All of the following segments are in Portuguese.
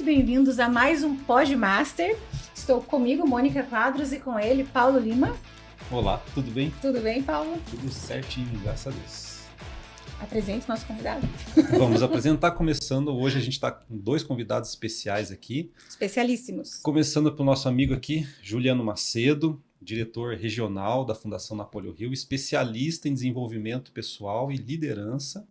muito bem-vindos a mais um Podmaster. Estou comigo, Mônica Quadros, e com ele, Paulo Lima. Olá, tudo bem? Tudo bem, Paulo? Tudo certinho, graças a Deus. Apresente nosso convidado. Vamos apresentar, começando. Hoje a gente está com dois convidados especiais aqui. Especialíssimos. Começando pelo nosso amigo aqui, Juliano Macedo, diretor regional da Fundação Napoleão Hill, especialista em desenvolvimento pessoal e liderança.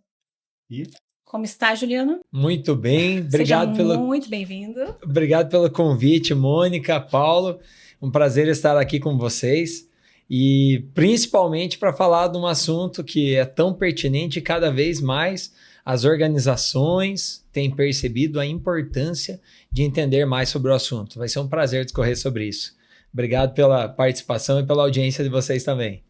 E... Como está, Juliano? Muito bem, obrigado muito bem-vindo. Obrigado pelo convite, Mônica, Paulo. Um prazer estar aqui com vocês e principalmente para falar de um assunto que é tão pertinente e cada vez mais as organizações têm percebido a importância de entender mais sobre o assunto. Vai ser um prazer discorrer sobre isso. Obrigado pela participação e pela audiência de vocês também.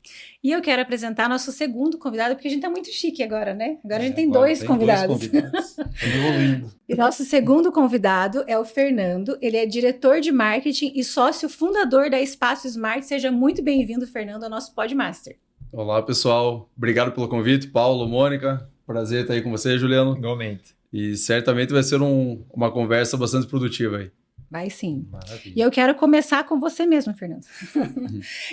E eu quero apresentar nosso segundo convidado, porque a gente está muito chique agora, né? Agora a gente tem dois convidados. Estamos evoluindo. E nosso segundo convidado é o Fernando. Ele é diretor de marketing e sócio fundador da Espaço Smart. Seja muito bem-vindo, Fernando, ao nosso Podmaster. Olá, pessoal. Obrigado pelo convite, Paulo, Mônica. Prazer estar aí com você, Juliano. Igualmente. E certamente vai ser uma conversa bastante produtiva aí. Vai sim. Maravilha. E eu quero começar com você mesmo, Fernando.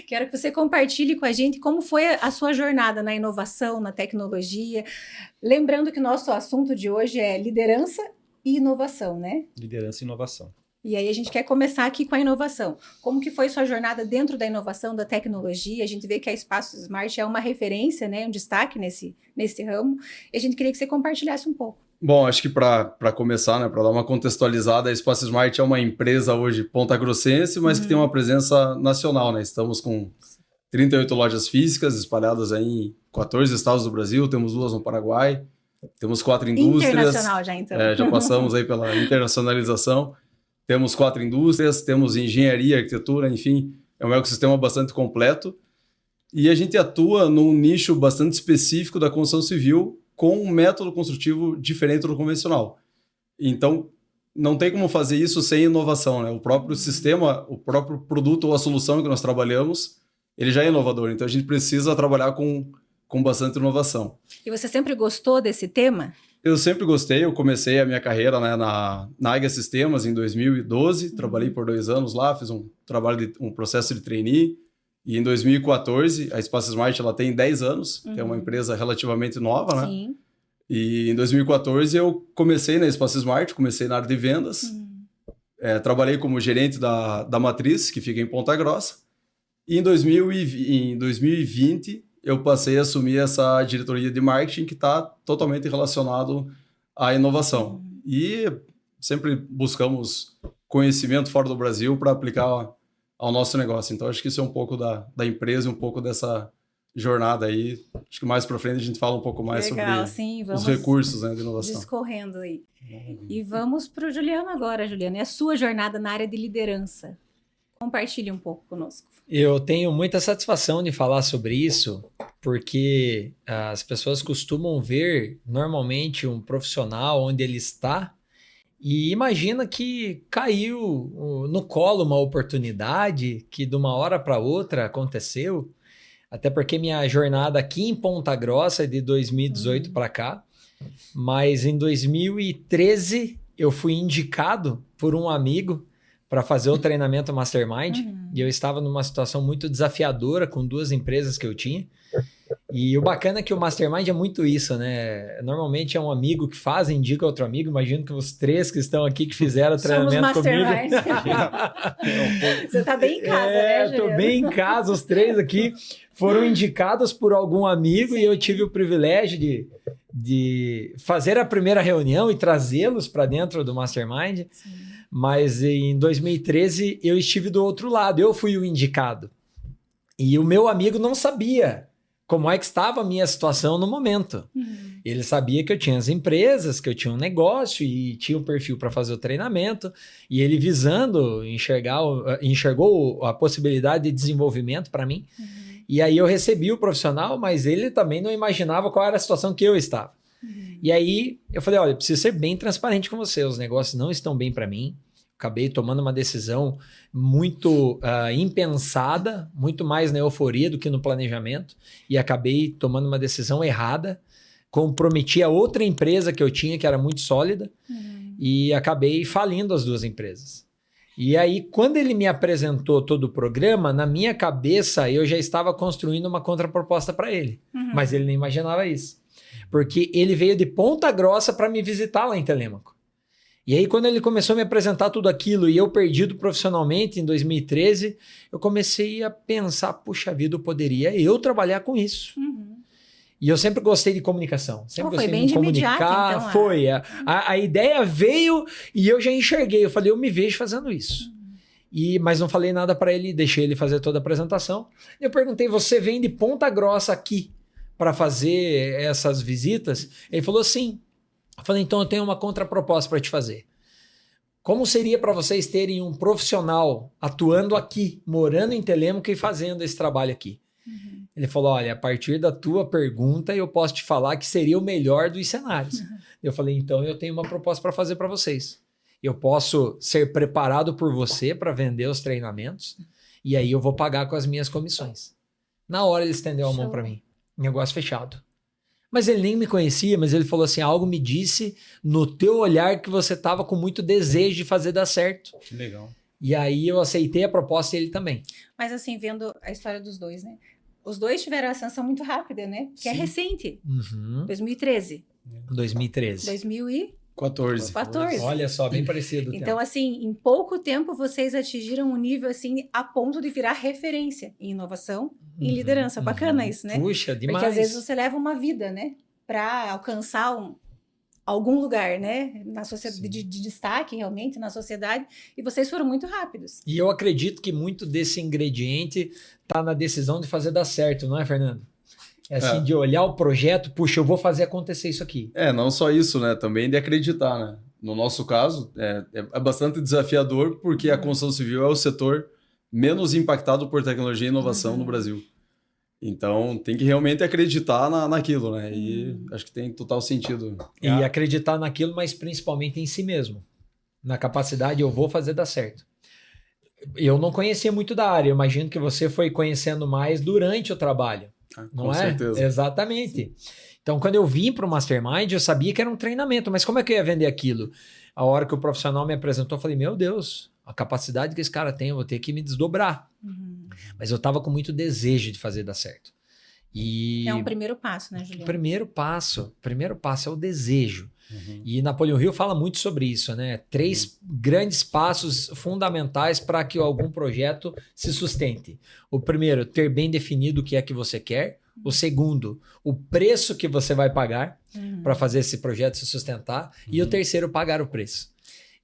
Quero que você compartilhe com a gente como foi a sua jornada na inovação, na tecnologia. Lembrando que nosso assunto de hoje é liderança e inovação, né? Liderança e inovação. E aí a gente quer começar aqui com a inovação. Como que foi sua jornada dentro da inovação, da tecnologia? A gente vê que a Espaço Smart é uma referência, né? Um destaque nesse ramo. E a gente queria que você compartilhasse um pouco. Bom, acho que para começar, né, para dar uma contextualizada, a Espaço Smart é uma empresa hoje ponta-grossense, mas que tem uma presença nacional, né? Estamos com 38 lojas físicas espalhadas aí em 14 estados do Brasil, temos 2 no Paraguai, temos 4 indústrias. Internacional já, então. Já passamos aí pela internacionalização. Temos 4 indústrias, temos engenharia, arquitetura, enfim, é um ecossistema bastante completo. E a gente atua num nicho bastante específico da construção civil, com um método construtivo diferente do convencional. Então, não tem como fazer isso sem inovação, né? O próprio sistema, o próprio produto ou a solução que nós trabalhamos, ele já é inovador. Então, a gente precisa trabalhar com bastante inovação. E você sempre gostou desse tema? Eu sempre gostei. Eu comecei a minha carreira, né, na Águia Sistemas em 2012. Trabalhei por 2 anos lá, fiz um processo de trainee. E em 2014, a Espaço Smart ela tem 10 anos, que é uma empresa relativamente nova, né? Sim. E em 2014 eu comecei na Espaço Smart, comecei na área de vendas. Trabalhei como gerente da Matriz, que fica em Ponta Grossa. E em 2020 eu passei a assumir essa diretoria de marketing que está totalmente relacionado à inovação. E sempre buscamos conhecimento fora do Brasil para aplicar ao nosso negócio. Então, acho que isso é um pouco da empresa, um pouco dessa jornada aí. Acho que mais para frente a gente fala um pouco mais sobre os recursos, né, de inovação. Discorrendo aí. E vamos para o Juliano agora, Juliano. É a sua jornada na área de liderança. Compartilhe um pouco conosco. Eu tenho muita satisfação de falar sobre isso, porque as pessoas costumam ver normalmente um profissional onde ele está e imagina que caiu no colo uma oportunidade que de uma hora para outra aconteceu, até porque minha jornada aqui em Ponta Grossa é de 2018 para cá, mas em 2013 eu fui indicado por um amigo para fazer o treinamento Mastermind e eu estava numa situação muito desafiadora com 2 empresas que eu tinha. E o bacana é que o Mastermind é muito isso, né? Normalmente é um amigo que faz, indica outro amigo. Imagino que os 3 que estão aqui que fizeram o treinamento comigo. Você tá bem em casa, né, Juliano? Tô bem em casa. Os 3 aqui foram indicados por algum amigo. Sim. E eu tive o privilégio de fazer a primeira reunião e trazê-los para dentro do Mastermind. Sim. Mas em 2013 eu estive do outro lado. Eu fui o indicado. E o meu amigo não sabia como é que estava a minha situação no momento. Ele sabia que eu tinha as empresas, que eu tinha um negócio e tinha um perfil para fazer o treinamento, e ele visando enxergou a possibilidade de desenvolvimento para mim. E aí eu recebi o profissional, mas ele também não imaginava qual era a situação que eu estava. E aí eu falei, olha, eu preciso ser bem transparente com você, os negócios não estão bem para mim. Acabei tomando uma decisão muito impensada, muito mais na euforia do que no planejamento, e acabei tomando uma decisão errada, comprometi a outra empresa que eu tinha, que era muito sólida, e acabei falindo as duas empresas. E aí, quando ele me apresentou todo o programa, na minha cabeça eu já estava construindo uma contraproposta para ele, mas ele nem imaginava isso. Porque ele veio de Ponta Grossa para me visitar lá em Telêmaco. E aí, quando ele começou a me apresentar tudo aquilo e eu perdido profissionalmente em 2013, eu comecei a pensar, puxa vida, poderia eu trabalhar com isso. E eu sempre gostei de comunicação. Sempre foi gostei bem de de comunicar. imediato, então, Foi. A ideia veio e eu já enxerguei. Eu falei, eu me vejo fazendo isso. Mas não falei nada para ele, deixei ele fazer toda a apresentação. Eu perguntei, você vem de Ponta Grossa aqui para fazer essas visitas? Ele falou, sim. Eu falei, então eu tenho uma contraproposta para te fazer. Como seria para vocês terem um profissional atuando aqui, morando em Telêmaco e fazendo esse trabalho aqui? Ele falou, olha, a partir da tua pergunta eu posso te falar que seria o melhor dos cenários. Eu falei, então eu tenho uma proposta para fazer para vocês. Eu posso ser preparado por você para vender os treinamentos e aí eu vou pagar com as minhas comissões. Na hora ele estendeu a mão para mim. Negócio fechado. Mas ele nem me conhecia, mas ele falou assim, algo me disse no teu olhar que você estava com muito desejo de fazer dar certo. Que legal. E aí eu aceitei a proposta e ele também. Mas assim, vendo a história dos dois, né? Os dois tiveram a ascensão muito rápida, né? Que é recente. 2013. 2013. 2014. 14. Olha só, bem parecido. Então, assim, em pouco tempo vocês atingiram um nível assim a ponto de virar referência em inovação e em liderança. Bacana isso, né? Puxa, demais. Porque às vezes você leva uma vida, né? Para alcançar algum lugar, né? Na sociedade, de destaque realmente na sociedade. E vocês foram muito rápidos. E eu acredito que muito desse ingrediente está na decisão de fazer dar certo, não é, Fernando? É assim, de olhar o projeto, puxa, eu vou fazer acontecer isso aqui. Não só isso, né? Também de acreditar, né? No nosso caso, é bastante desafiador porque a construção civil é o setor menos impactado por tecnologia e inovação no Brasil. Então, tem que realmente acreditar naquilo, né? E acho que tem total sentido. E acreditar naquilo, mas principalmente em si mesmo. Na capacidade, eu vou fazer dar certo. Eu não conhecia muito da área, eu imagino que você foi conhecendo mais durante o trabalho. Com certeza. Exatamente. Então, quando eu vim para o Mastermind, eu sabia que era um treinamento, mas como é que eu ia vender aquilo? A hora que o profissional me apresentou, eu falei, meu Deus, a capacidade que esse cara tem, eu vou ter que me desdobrar. Mas eu estava com muito desejo de fazer dar certo. E é um primeiro passo, né, Juliano? Primeiro passo é o desejo. E Napoleão Hill fala muito sobre isso, né? 3 grandes passos fundamentais para que algum projeto se sustente. O primeiro, ter bem definido o que é que você quer. O segundo, o preço que você vai pagar para fazer esse projeto se sustentar. E o terceiro, pagar o preço.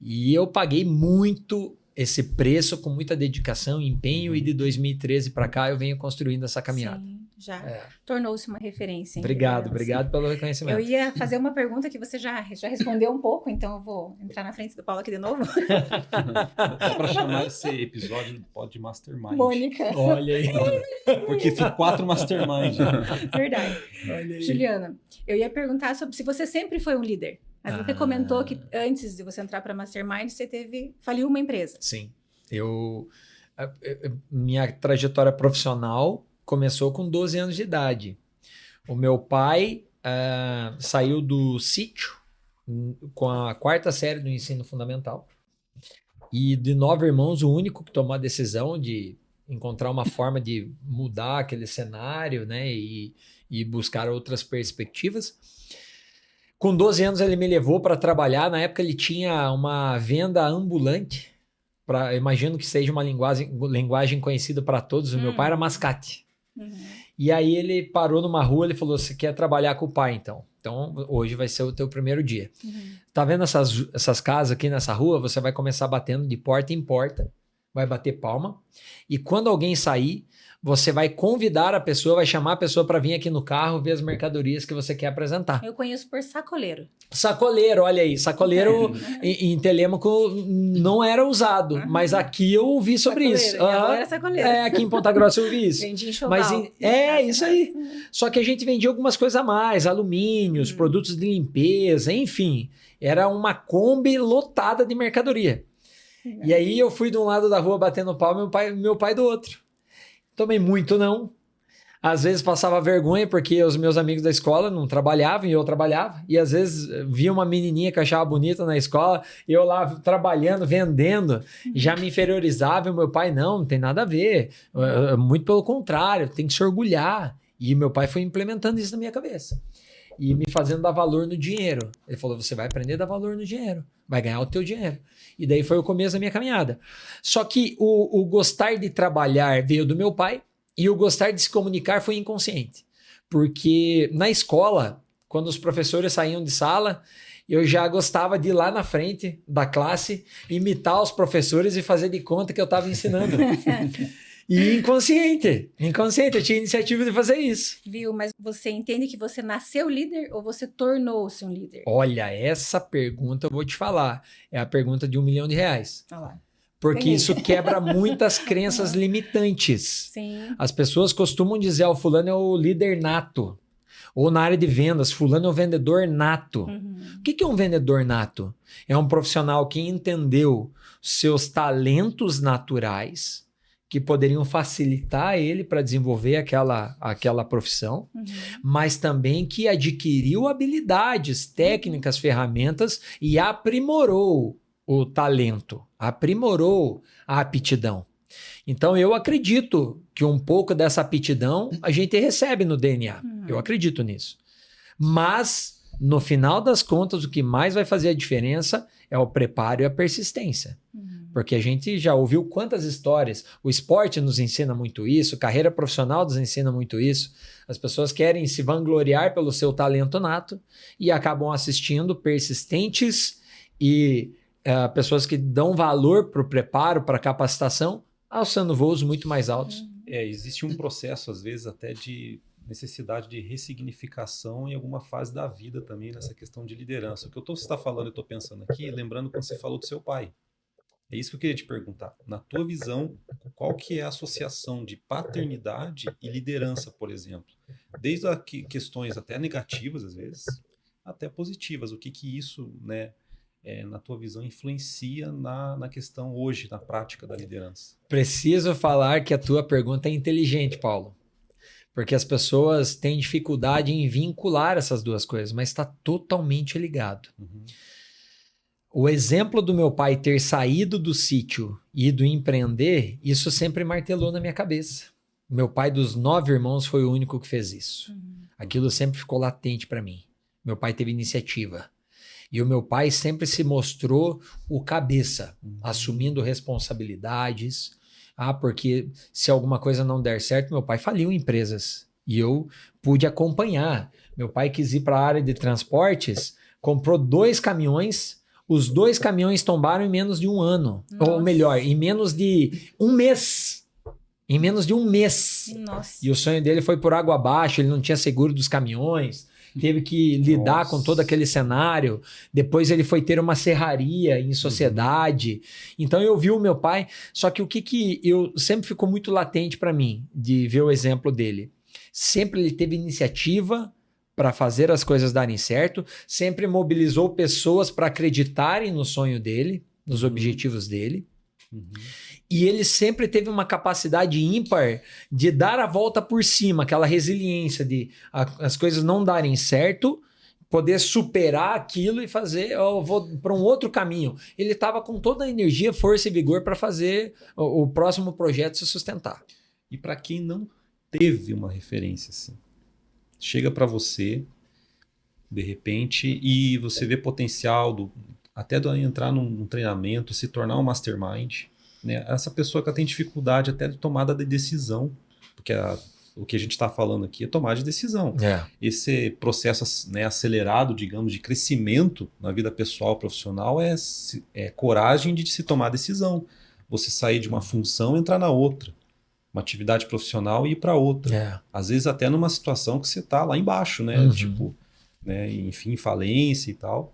E eu paguei muito esse preço com muita dedicação, empenho, e de 2013 para cá eu venho construindo essa caminhada. Sim, já tornou-se uma referência. Obrigado pelo reconhecimento. Eu ia fazer uma pergunta que você já respondeu um pouco, então eu vou entrar na frente do Paulo aqui de novo. Dá para chamar esse episódio do Pod Mastermind. Mônica. Olha aí. Porque fica 4 Mastermind. Verdade. Juliana, eu ia perguntar sobre se você sempre foi um líder. Mas você comentou que antes de você entrar para Mastermind, você faliu uma empresa. Sim. Minha trajetória profissional começou com 12 anos de idade. O meu pai saiu do sítio com a 4ª série do ensino fundamental. E de 9 irmãos, o único que tomou a decisão de encontrar uma forma de mudar aquele cenário, né, e buscar outras perspectivas. Com 12 anos ele me levou para trabalhar. Na época ele tinha uma venda ambulante. Imagino que seja uma linguagem conhecida para todos. O meu pai era mascate. E aí ele parou numa rua, ele falou, você quer trabalhar com o pai então? Então hoje vai ser o teu primeiro dia. Tá vendo essas casas aqui nessa rua? Você vai começar batendo de porta em porta. Vai bater palma. E quando alguém sair, você vai convidar a pessoa, vai chamar a pessoa para vir aqui no carro ver as mercadorias que você quer apresentar. Eu conheço por sacoleiro. Sacoleiro, olha aí. Sacoleiro em Telêmaco não era usado, mas aqui eu ouvi sobre isso. Era sacoleiro. Aqui em Ponta Grossa eu ouvi isso. Vendia enxoval. Mas isso aí. Só que a gente vendia algumas coisas a mais, alumínios, produtos de limpeza, enfim. Era uma Kombi lotada de mercadoria. E aí eu fui de um lado da rua batendo palma, meu pai do outro. Tomei muito não. Às vezes passava vergonha porque os meus amigos da escola não trabalhavam e eu trabalhava. E às vezes via uma menininha que eu achava bonita na escola, eu lá trabalhando, vendendo, já me inferiorizava. E o meu pai, não tem nada a ver. Muito pelo contrário, tem que se orgulhar. E meu pai foi implementando isso na minha cabeça. E me fazendo dar valor no dinheiro. Ele falou, você vai aprender a dar valor no dinheiro. Vai ganhar o teu dinheiro. E daí foi o começo da minha caminhada. Só que o gostar de trabalhar veio do meu pai. E o gostar de se comunicar foi inconsciente. Porque na escola, quando os professores saíam de sala, eu já gostava de ir lá na frente da classe, imitar os professores e fazer de conta que eu estava ensinando. E inconsciente, eu tinha iniciativa de fazer isso. Viu? Mas você entende que você nasceu líder ou você tornou-se um líder? Olha, essa pergunta eu vou te falar. É a pergunta de R$1 milhão. Olha lá. Porque isso quebra muitas crenças limitantes. Sim. As pessoas costumam dizer, o fulano é o líder nato. Ou na área de vendas, fulano é o vendedor nato. O que é um vendedor nato? É um profissional que entendeu seus talentos naturais, que poderiam facilitar ele para desenvolver aquela profissão, mas também que adquiriu habilidades, técnicas, ferramentas e aprimorou o talento, aprimorou a aptidão. Então, eu acredito que um pouco dessa aptidão a gente recebe no DNA. Eu acredito nisso. Mas, no final das contas, o que mais vai fazer a diferença é o preparo e a persistência. Porque a gente já ouviu quantas histórias. O esporte nos ensina muito isso, carreira profissional nos ensina muito isso. As pessoas querem se vangloriar pelo seu talento nato e acabam assistindo persistentes e pessoas que dão valor para o preparo, para a capacitação, alçando voos muito mais altos. Existe um processo, às vezes, até de necessidade de ressignificação em alguma fase da vida também, nessa questão de liderança. O que você está falando, eu estou pensando aqui, lembrando quando você falou do seu pai. É isso que eu queria te perguntar. Na tua visão, qual que é a associação de paternidade e liderança, por exemplo? Desde questões até negativas, às vezes, até positivas. O que isso, né, na tua visão, influencia na questão hoje, na prática da liderança? Preciso falar que a tua pergunta é inteligente, Paulo. Porque as pessoas têm dificuldade em vincular essas duas coisas, mas está totalmente ligado. O exemplo do meu pai ter saído do sítio e ido empreender, isso sempre martelou na minha cabeça. Meu pai, dos 9 irmãos, foi o único que fez isso. Aquilo sempre ficou latente para mim. Meu pai teve iniciativa. E o meu pai sempre se mostrou o cabeça, assumindo responsabilidades. Porque se alguma coisa não der certo, meu pai faliu empresas. E eu pude acompanhar. Meu pai quis ir para a área de transportes, comprou 2 caminhões. Os 2 caminhões tombaram em menos de 1 ano. Nossa. Ou melhor, em menos de 1 mês. Em menos de 1 mês. Nossa. E o sonho dele foi por água abaixo, ele não tinha seguro dos caminhões. Teve que lidar com todo aquele cenário. Depois ele foi ter uma serraria em sociedade. Então eu vi o meu pai. Só que o que eu sempre ficou muito latente para mim de ver o exemplo dele. Sempre ele teve iniciativa para fazer as coisas darem certo. Sempre mobilizou pessoas para acreditarem no sonho dele, nos objetivos dele. E ele sempre teve uma capacidade ímpar de dar a volta por cima, aquela resiliência de as coisas não darem certo, poder superar aquilo e fazer, eu vou para um outro caminho. Ele estava com toda a energia, força e vigor para fazer o próximo projeto se sustentar. E para quem não teve uma referência assim, chega para você, de repente, e você vê potencial até de entrar num treinamento, se tornar um mastermind, né? Essa pessoa que tem dificuldade até de tomada de decisão, porque o que a gente está falando aqui é tomar de decisão. Esse processo, né, acelerado, digamos, de crescimento na vida pessoal e profissional é coragem de se tomar decisão. Você sair de uma função e entrar na outra. Uma atividade profissional e ir para outra. Às vezes até numa situação que você está lá embaixo, né? Tipo, né, enfim, falência e tal.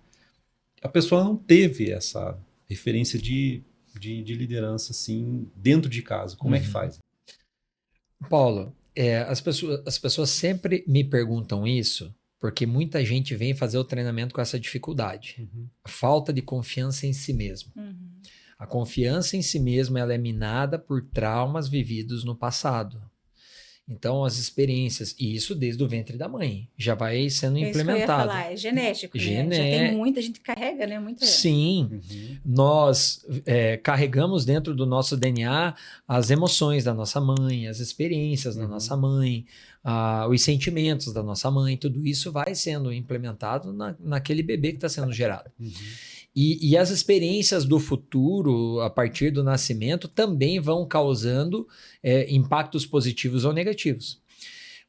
A pessoa não teve essa referência de liderança assim dentro de casa. Como é que faz? Paulo, as pessoas sempre me perguntam isso porque muita gente vem fazer o treinamento com essa dificuldade. A falta de confiança em si mesmo. A confiança em si mesmo ela é minada por traumas vividos no passado. Então, as experiências, e isso desde o ventre da mãe, já vai sendo É isso que eu ia implementado. falar, é genético, né? Já tem muita, a gente carrega, né? Muita... Sim, Uhum. nós carregamos dentro do nosso DNA as emoções da nossa mãe, as experiências da nossa mãe, os sentimentos da nossa mãe, tudo isso vai sendo implementado naquele bebê que está sendo gerado. Uhum. E as experiências do futuro, a partir do nascimento, também vão causando impactos positivos ou negativos.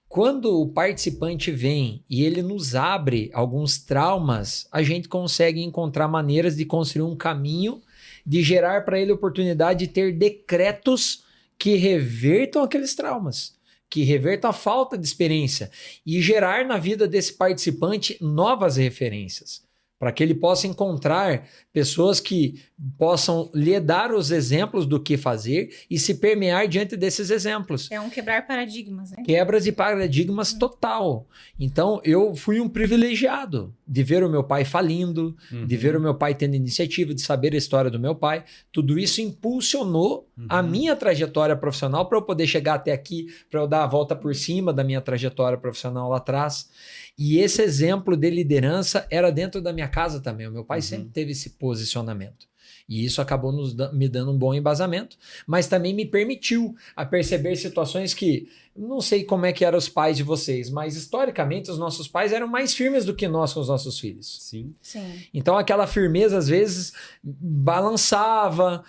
Quando o participante vem e ele nos abre alguns traumas, a gente consegue encontrar maneiras de construir um caminho, de gerar para ele a oportunidade de ter decretos que revertam aqueles traumas, que revertam a falta de experiência e gerar na vida desse participante novas referências, para que ele possa encontrar pessoas que possam lhe dar os exemplos do que fazer e se permear diante desses exemplos. É um quebrar paradigmas, né? Quebras de paradigmas total. Então, eu fui um privilegiado de ver o meu pai falindo, de ver o meu pai tendo iniciativa, de saber a história do meu pai. Tudo isso impulsionou a minha trajetória profissional para eu poder chegar até aqui, para eu dar a volta por cima da minha trajetória profissional lá atrás. E esse exemplo de liderança era dentro da minha casa também. O meu pai sempre teve esse posicionamento. E isso acabou me dando um bom embasamento, mas também me permitiu a perceber situações que, não sei como é que eram os pais de vocês, mas historicamente os nossos pais eram mais firmes do que nós com os nossos filhos. Sim. Sim. Então aquela firmeza às vezes balançava,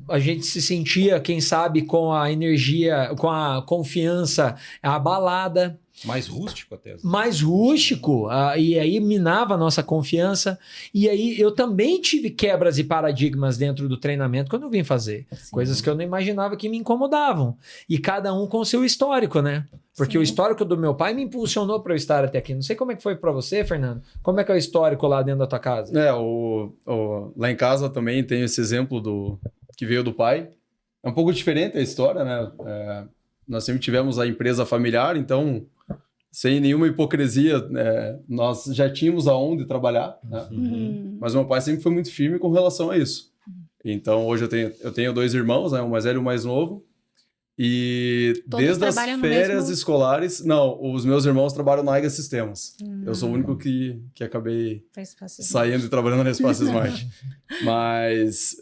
a gente se sentia, quem sabe, com a energia, com a confiança abalada. Mais rústico até. Mais rústico, e aí minava a nossa confiança. E aí eu também tive quebras de paradigmas dentro do treinamento quando eu vim fazer. Sim. Coisas que eu não imaginava que me incomodavam. E cada um com seu histórico, né? Porque Sim. o histórico do meu pai me impulsionou para eu estar até aqui. Não sei como é que foi para você, Fernando. Como é que é o histórico lá dentro da tua casa? Lá em casa também tem esse exemplo que veio do pai. É um pouco diferente a história, né? Nós sempre tivemos a empresa familiar, então, sem nenhuma hipocrisia, nós já tínhamos aonde trabalhar, né? Mas meu pai sempre foi muito firme com relação a isso. Então, hoje eu tenho 2 irmãos, né? Um mais velho e um mais novo. E Todos desde as trabalham no férias mesmo- escolares... Não, os meus irmãos trabalham na Aiga Sistemas. Eu sou o único que acabei Faz fácil. saindo e trabalhando na Espaço Smart. Mas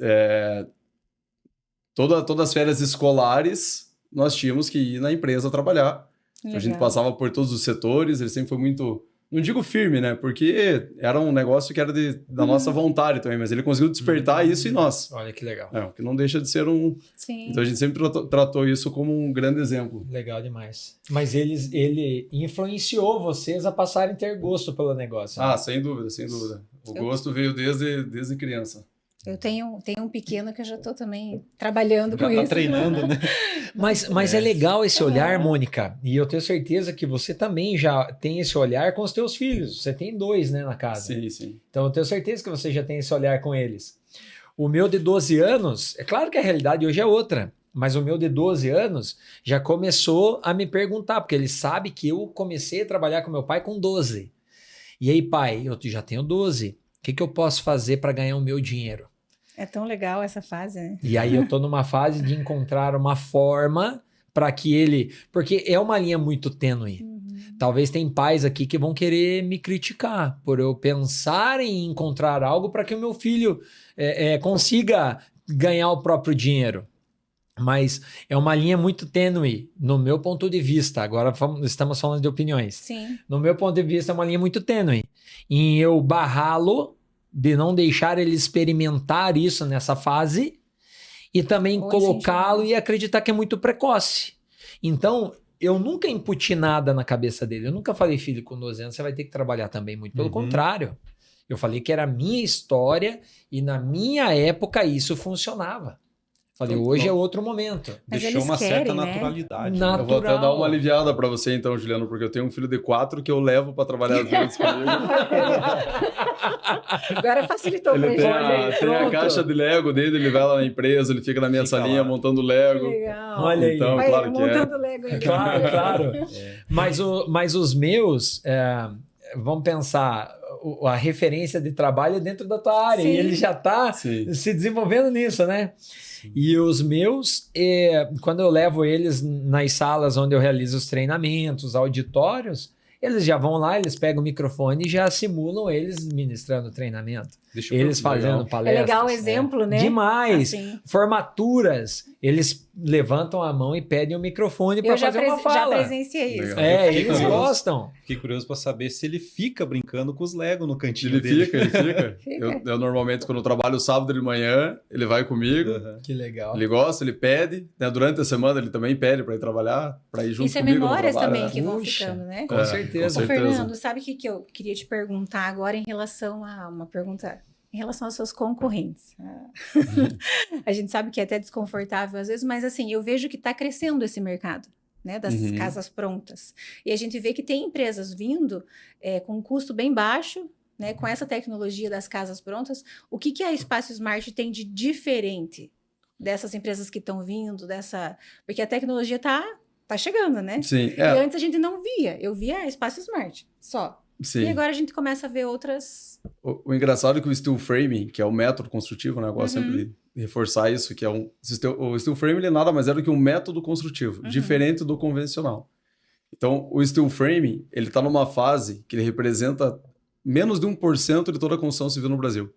todas as férias escolares, nós tínhamos que ir na empresa trabalhar. A gente passava por todos os setores, ele sempre foi muito, não digo firme, né? Porque era um negócio que era da nossa vontade também, mas ele conseguiu despertar isso em nós. Olha que legal. O que não deixa de ser um... Sim. Então a gente sempre tratou isso como um grande exemplo. Legal demais. Mas ele influenciou vocês a passarem a ter gosto pelo negócio. Né? Sem dúvida, sem dúvida. O gosto veio desde criança. Eu tenho um pequeno que eu já estou também trabalhando Já com tá isso. treinando, né? Mas é legal esse olhar, Mônica. E eu tenho certeza que você também já tem esse olhar com os teus filhos. Você tem 2, né, na casa. Sim, sim. Então eu tenho certeza que você já tem esse olhar com eles. O meu de 12 anos, é claro que a realidade hoje é outra, mas o meu de 12 anos já começou a me perguntar, porque ele sabe que eu comecei a trabalhar com meu pai com 12. E aí, pai, eu já tenho 12. O que eu posso fazer para ganhar o meu dinheiro? É tão legal essa fase, né? E aí eu tô numa fase de encontrar uma forma para que ele... Porque é uma linha muito tênue. Talvez tem pais aqui que vão querer me criticar por eu pensar em encontrar algo para que o meu filho consiga ganhar o próprio dinheiro. Mas é uma linha muito tênue, no meu ponto de vista. Agora estamos falando de opiniões. Sim. No meu ponto de vista, é uma linha muito tênue. Em eu barrá-lo, de não deixar ele experimentar isso nessa fase, e também Ou colocá-lo incentivar. e acreditar que é muito precoce. Então, eu nunca inputi nada na cabeça dele. Eu nunca falei, filho, com 12 anos você vai ter que trabalhar também. Muito pelo contrário. Eu falei que era a minha história e na minha época isso funcionava. Falei, hoje é outro momento. Mas Deixou eles uma certa querem, né? naturalidade. Na- Eu vou até Natural. dar uma aliviada para você então, Juliano, porque eu tenho um filho de 4 que eu levo para trabalhar às vezes comigo. Agora facilitou pra Ele gente. tem a Pronto. caixa de Lego dele, ele vai lá na empresa, ele fica na minha Fica salinha lá. montando Lego. Legal. Olha aí. Então, Vai claro que é. montando Lego. ainda. Claro, claro. Mas os meus vamos pensar, a referência de trabalho é dentro da tua área, Sim. e ele já está se desenvolvendo nisso, né? Sim. E os meus, quando eu levo eles nas salas onde eu realizo os treinamentos, auditórios, eles já vão lá, eles pegam o microfone e já simulam eles ministrando treinamento. Eles fazendo palestras. É legal o exemplo, né? Demais. Assim. Formaturas, eles levantam a mão e pedem o microfone para fazer uma fala. Já presenciei isso. Eles gostam. Fiquei curioso para saber se ele fica brincando com os Lego no cantinho Ele dele. fica. Eu normalmente, quando eu trabalho sábado de manhã, ele vai comigo. Uhum. Que legal. Ele gosta, ele pede. Né? Durante a semana, ele também pede para ir trabalhar, para ir junto Isso comigo. é memórias no trabalho, também que vão Puxa. ficando, né? Com certeza. Ô, Fernando, sabe o que eu queria te perguntar agora em relação a uma pergunta em relação aos seus concorrentes? A gente sabe que é até desconfortável às vezes, mas assim, eu vejo que está crescendo esse mercado, né, das casas prontas. E a gente vê que tem empresas vindo com um custo bem baixo, né, com essa tecnologia das casas prontas. O que a Espaço Smart tem de diferente dessas empresas que estão vindo, porque a tecnologia está chegando, né? Sim. E antes a gente não via. Eu via a Espaço Smart, só. Sim. E agora a gente começa a ver outras... O engraçado é que o steel framing, que é o método construtivo, né? Eu gosto sempre de reforçar isso, que é o steel framing ele nada mais é do que um método construtivo, diferente do convencional. Então, o steel framing, ele está numa fase que ele representa menos de 1% de toda a construção civil no Brasil.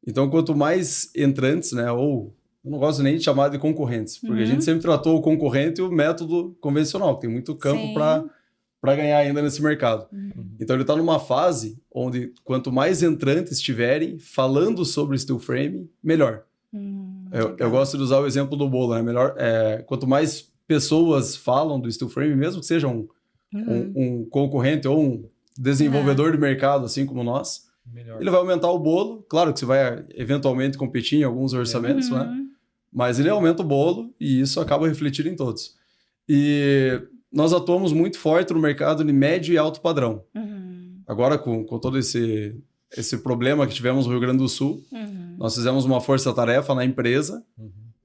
Então, quanto mais entrantes, né? Ou, eu não gosto nem de chamar de concorrentes, porque a gente sempre tratou o concorrente e o método convencional, tem muito campo para ganhar ainda nesse mercado. Então, ele está numa fase onde quanto mais entrantes estiverem falando sobre steel frame, melhor. Eu gosto de usar o exemplo do bolo, né? Quanto mais pessoas falam do steel frame, mesmo que seja um concorrente ou um desenvolvedor de mercado, assim como nós, ele vai aumentar o bolo. Claro que você vai eventualmente competir em alguns orçamentos, né? Mas ele aumenta o bolo e isso acaba refletindo em todos. E nós atuamos muito forte no mercado de médio e alto padrão. Agora, com todo esse problema que tivemos no Rio Grande do Sul, nós fizemos uma força-tarefa na empresa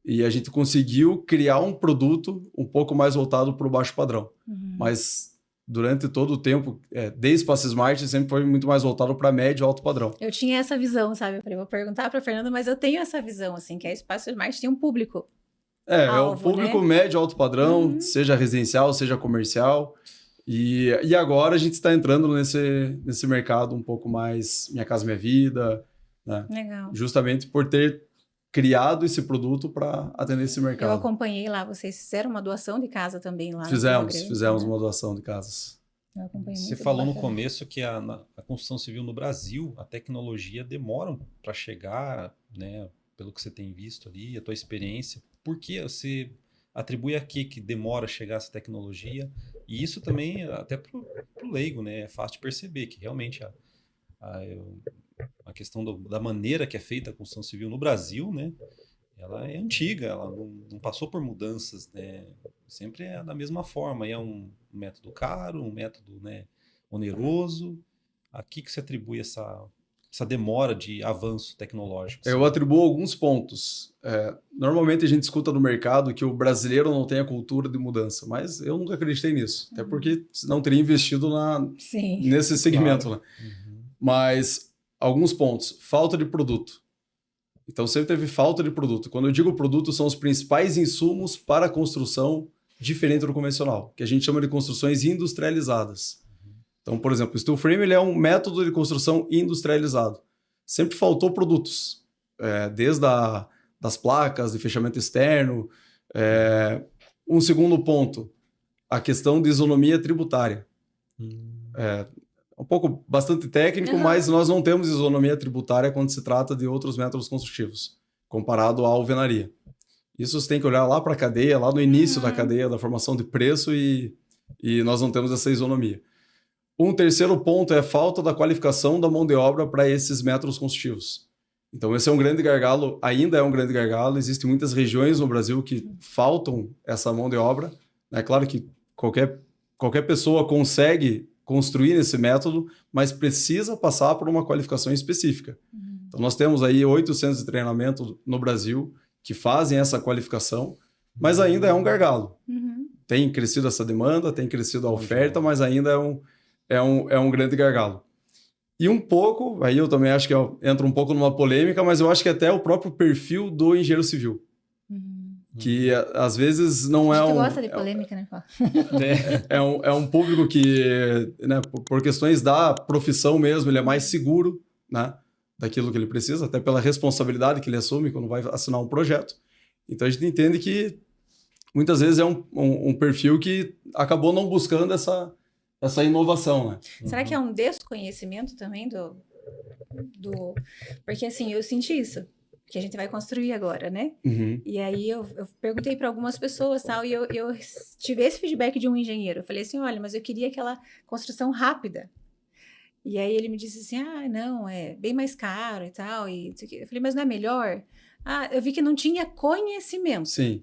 e a gente conseguiu criar um produto um pouco mais voltado para o baixo padrão. Mas durante todo o tempo, desde Espaço Smart, sempre foi muito mais voltado para médio e alto padrão. Eu tinha essa visão, sabe? Eu falei, vou perguntar para a Fernanda, mas eu tenho essa visão, assim, que a Espaço Smart tem um público. É o público médio, alto padrão, seja residencial, seja comercial. E agora a gente está entrando nesse mercado um pouco mais Minha Casa Minha Vida, né? Legal. Justamente por ter criado esse produto para atender esse mercado. Eu acompanhei lá, vocês fizeram uma doação de casa também lá. Fizemos uma doação de casas. Eu acompanhei. Você falou no começo que a construção civil no Brasil, a tecnologia demora para chegar, né? Pelo que você tem visto ali, a tua experiência. Por que você atribui a que demora a chegar essa tecnologia? E isso também, até para o leigo, né? É fácil de perceber que realmente a questão da maneira que é feita a construção civil no Brasil, né? Ela é antiga, ela não passou por mudanças, né? Sempre é da mesma forma. E é um método caro, um método, né, oneroso. A que você atribui essa demora de avanço tecnológico? Eu atribuo alguns pontos. Normalmente a gente escuta no mercado que o brasileiro não tem a cultura de mudança, mas eu nunca acreditei nisso, até porque não teria investido nesse segmento. Claro. Né? Mas alguns pontos. Falta de produto. Então sempre teve falta de produto. Quando eu digo produto, são os principais insumos para a construção diferente do convencional, que a gente chama de construções industrializadas. Então, por exemplo, o steel frame ele é um método de construção industrializado. Sempre faltou produtos, desde das placas de fechamento externo. Um segundo ponto, a questão de isonomia tributária. Um pouco bastante técnico, mas nós não temos isonomia tributária quando se trata de outros métodos construtivos, comparado à alvenaria. Isso você tem que olhar lá para a cadeia, lá no início da cadeia, da formação de preço, e nós não temos essa isonomia. Um terceiro ponto é a falta da qualificação da mão de obra para esses métodos construtivos. Então, esse é um grande gargalo, ainda é um grande gargalo. Existem muitas regiões no Brasil que faltam essa mão de obra. É claro que qualquer pessoa consegue construir esse método, mas precisa passar por uma qualificação específica. Então, nós temos aí 8 centros de treinamento no Brasil que fazem essa qualificação, mas ainda é um gargalo. Tem crescido essa demanda, tem crescido a oferta, mas ainda é um grande gargalo. E um pouco, aí eu também acho que entra um pouco numa polêmica, mas eu acho que até o próprio perfil do engenheiro civil. Que às vezes não é A gente um... gosta de polêmica, né, Paulo? É um público que, né, por questões da profissão mesmo, ele é mais seguro, né, daquilo que ele precisa, até pela responsabilidade que ele assume quando vai assinar um projeto. Então a gente entende que muitas vezes é um perfil que acabou não buscando essa inovação, né? Será que é um desconhecimento também do... Porque assim, eu senti isso, que a gente vai construir agora, né? Uhum. E aí eu perguntei para algumas pessoas, tal, e eu tive esse feedback de um engenheiro. Eu falei assim, olha, mas eu queria aquela construção rápida. E aí ele me disse assim, não, é bem mais caro e tal. E eu falei, mas não é melhor? Eu vi que não tinha conhecimento Sim.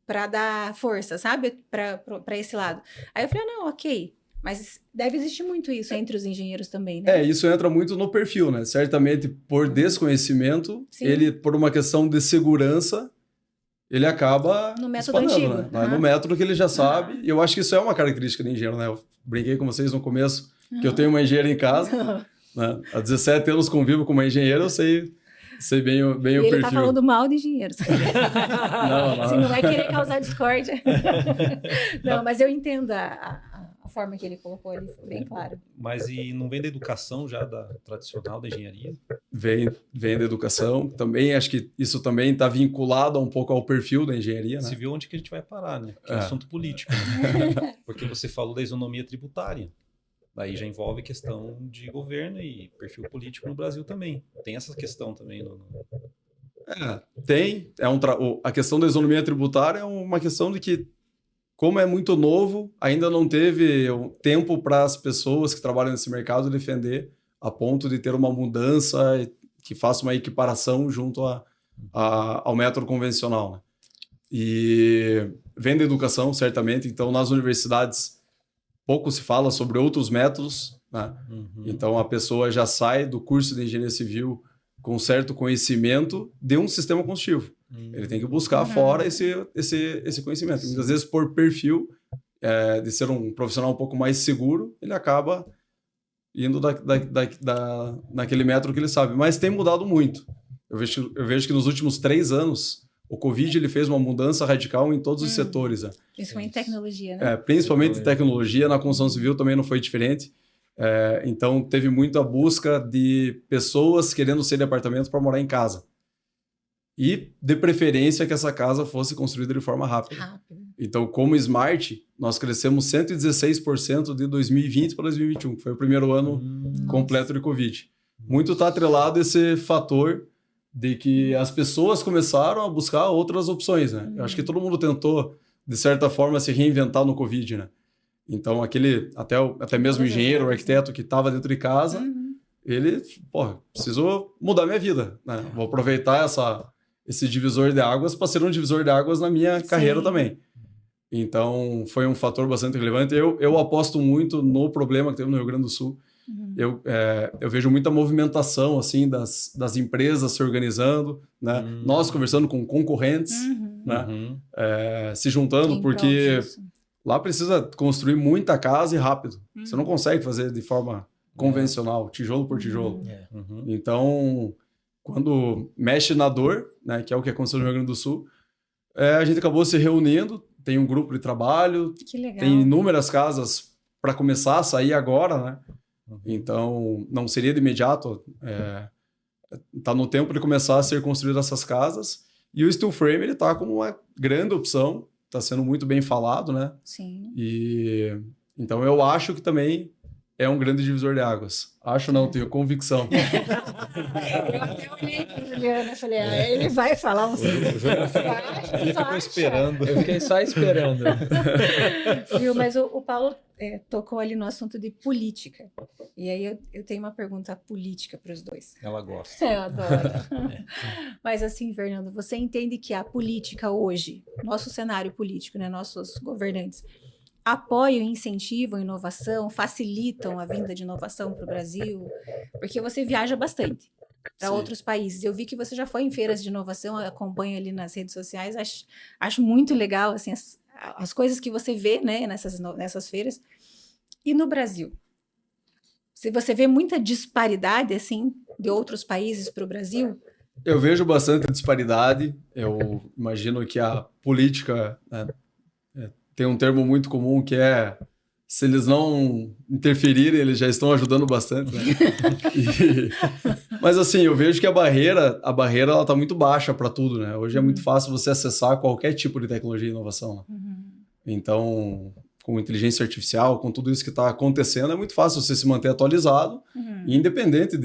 para dar força, sabe? Para esse lado. Aí eu falei, não, ok. Mas deve existir muito isso entre os engenheiros também, né? Isso entra muito no perfil, né? Certamente, por desconhecimento, Sim. ele, por uma questão de segurança, ele acaba No método espanando, antigo. né? Vai no método que ele já sabe. E eu acho que isso é uma característica do engenheiro, né? Eu brinquei com vocês no começo que eu tenho uma engenheira em casa. Né? Há 17 anos convivo com uma engenheira, eu sei bem o perfil. Ele tá falando mal de engenheiros. Não. Assim, não vai querer causar discórdia. Não, mas eu entendo a forma que ele colocou ali, ficou bem claro. Mas e não vem da educação já tradicional da engenharia? Vem da educação. Também acho que isso também está vinculado um pouco ao perfil da engenharia, né? Você viu onde que a gente vai parar, né? Que é assunto político. Né? Porque você falou da isonomia tributária. Daí já envolve questão de governo e perfil político no Brasil também. Tem essa questão também. Tem. A questão da isonomia tributária é uma questão de que, como é muito novo, ainda não teve tempo para as pessoas que trabalham nesse mercado defender a ponto de ter uma mudança que faça uma equiparação junto ao método convencional. Né? E vem da educação, certamente. Então, nas universidades, pouco se fala sobre outros métodos. Né? Então, a pessoa já sai do curso de engenharia civil com certo conhecimento de um sistema construtivo. Ele tem que buscar fora esse conhecimento. Sim. Muitas vezes, por perfil, de ser um profissional um pouco mais seguro, ele acaba indo naquele método que ele sabe. Mas tem mudado muito. Eu vejo que nos últimos 3 anos, o Covid ele fez uma mudança radical em todos os setores. Né? Principalmente tecnologia, né? Principalmente tecnologia. Na construção civil também não foi diferente. Então, teve muita busca de pessoas querendo sair de apartamento para morar em casa. E, de preferência, que essa casa fosse construída de forma rápida. Então, como Smart, nós crescemos 116% de 2020 para 2021, que foi o primeiro ano completo de Covid. Muito está atrelado esse fator de que as pessoas começaram a buscar outras opções. Né? Eu acho que todo mundo tentou, de certa forma, se reinventar no Covid. Né? Então, até mesmo o engenheiro, o arquiteto que estava dentro de casa, ele, precisou mudar minha vida. Né? Vou aproveitar esse divisor de águas para ser um divisor de águas na minha carreira também. Então, foi um fator bastante relevante. Eu aposto muito no problema que teve no Rio Grande do Sul. Eu vejo muita movimentação assim, das empresas se organizando, né? Nós conversando com concorrentes, né? Se juntando, porque lá precisa construir muita casa e rápido. Você não consegue fazer de forma convencional, tijolo por tijolo. Então, quando mexe na dor, né, que é o que aconteceu no Rio Grande do Sul, a gente acabou se reunindo, tem um grupo de trabalho, tem inúmeras casas para começar a sair agora, né? Então, não seria de imediato, tá no tempo de começar a ser construídas essas casas, e o steel frame, ele tá como uma grande opção, está sendo muito bem falado, né? Sim. E então eu acho que também é um grande divisor de águas. Acho não, tenho convicção. Eu até olhei para o Juliano e falei, ele vai falar um Ele ficou esperando. Eu fiquei só esperando. Viu, mas o Paulo tocou ali no assunto de política. E aí eu tenho uma pergunta política para os dois. Ela gosta. Eu adoro. Mas assim, Fernando, você entende que a política hoje, nosso cenário político, né, nossos governantes, apoiam, incentivam a inovação, facilitam a vinda de inovação para o Brasil? Porque você viaja bastante para outros países. Eu vi que você já foi em feiras de inovação, acompanho ali nas redes sociais, acho muito legal assim, as coisas que você vê, né, nessas feiras. E no Brasil? Se você vê muita disparidade, assim, de outros países para o Brasil? Eu vejo bastante disparidade. Eu imagino que a política, né, tem um termo muito comum que é se eles não interferirem, eles já estão ajudando bastante, né? Mas assim, eu vejo que a barreira ela está muito baixa para tudo, né? Hoje é muito fácil você acessar qualquer tipo de tecnologia e inovação, né? Então, com inteligência artificial, com tudo isso que está acontecendo, é muito fácil você se manter atualizado e independente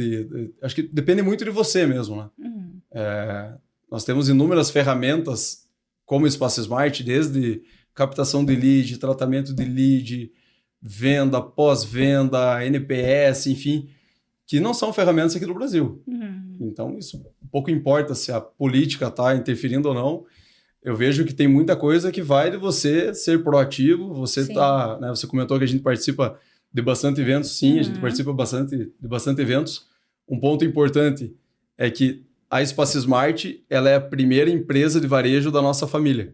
acho que depende muito de você mesmo, né? Nós temos inúmeras ferramentas como o Espaço Smart, desde captação de lead, tratamento de lead, venda, pós-venda, NPS, enfim, que não são ferramentas aqui do Brasil. Então, isso pouco importa se a política está interferindo ou não. Eu vejo que tem muita coisa que vai de você ser proativo, você tá, né, você comentou que a gente participa de bastante eventos, sim, a gente participa de bastante eventos. Um ponto importante é que a Espaço Smart, ela é a primeira empresa de varejo da nossa família.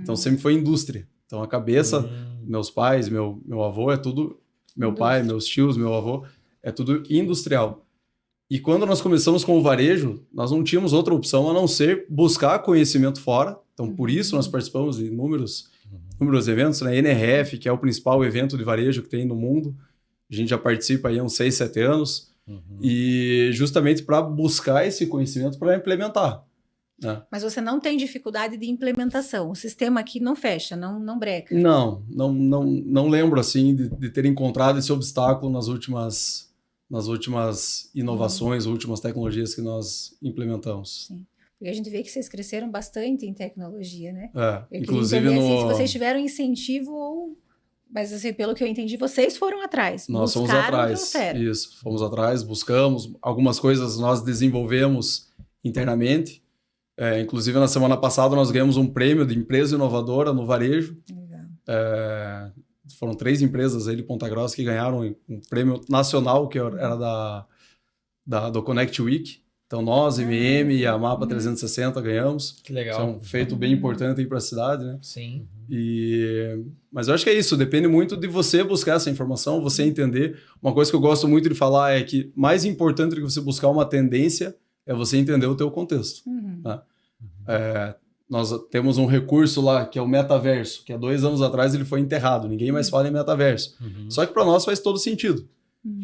Então, sempre foi indústria. Então, a cabeça, meus pais, meu avô, é tudo... Meu pai, meus tios, meu avô, é tudo industrial. E quando nós começamos com o varejo, nós não tínhamos outra opção a não ser buscar conhecimento fora. Então, por isso, nós participamos de inúmeros eventos, né? NRF, que é o principal evento de varejo que tem no mundo. A gente já participa aí há uns 6, 7 anos. E justamente para buscar esse conhecimento para implementar. Mas você não tem dificuldade de implementação? O sistema aqui não fecha, não breca? Não lembro assim de ter encontrado esse obstáculo nas últimas inovações, últimas tecnologias que nós implementamos. Sim. Porque a gente vê que vocês cresceram bastante em tecnologia, né? Inclusive assim, se vocês tiveram incentivo ou... Mas assim, pelo que eu entendi, vocês foram atrás. Nós fomos atrás. Isso, fomos atrás, buscamos. Algumas coisas nós desenvolvemos internamente. Inclusive, na semana passada, nós ganhamos um prêmio de empresa inovadora no varejo. Legal. Foram 3 empresas aí de Ponta Grossa que ganharam um prêmio nacional, que era do Connect Week. Então, nós, MM e a Mapa 360 ganhamos. Que legal. Isso é um feito bem importante aí para a cidade, né? Sim. Mas eu acho que é isso, depende muito de você buscar essa informação, você entender. Uma coisa que eu gosto muito de falar é que mais importante do que você buscar uma tendência é você entender o teu contexto. Né? Nós temos um recurso lá, que é o metaverso, que há 2 anos atrás ele foi enterrado, ninguém mais fala em metaverso. Só que para nós faz todo sentido,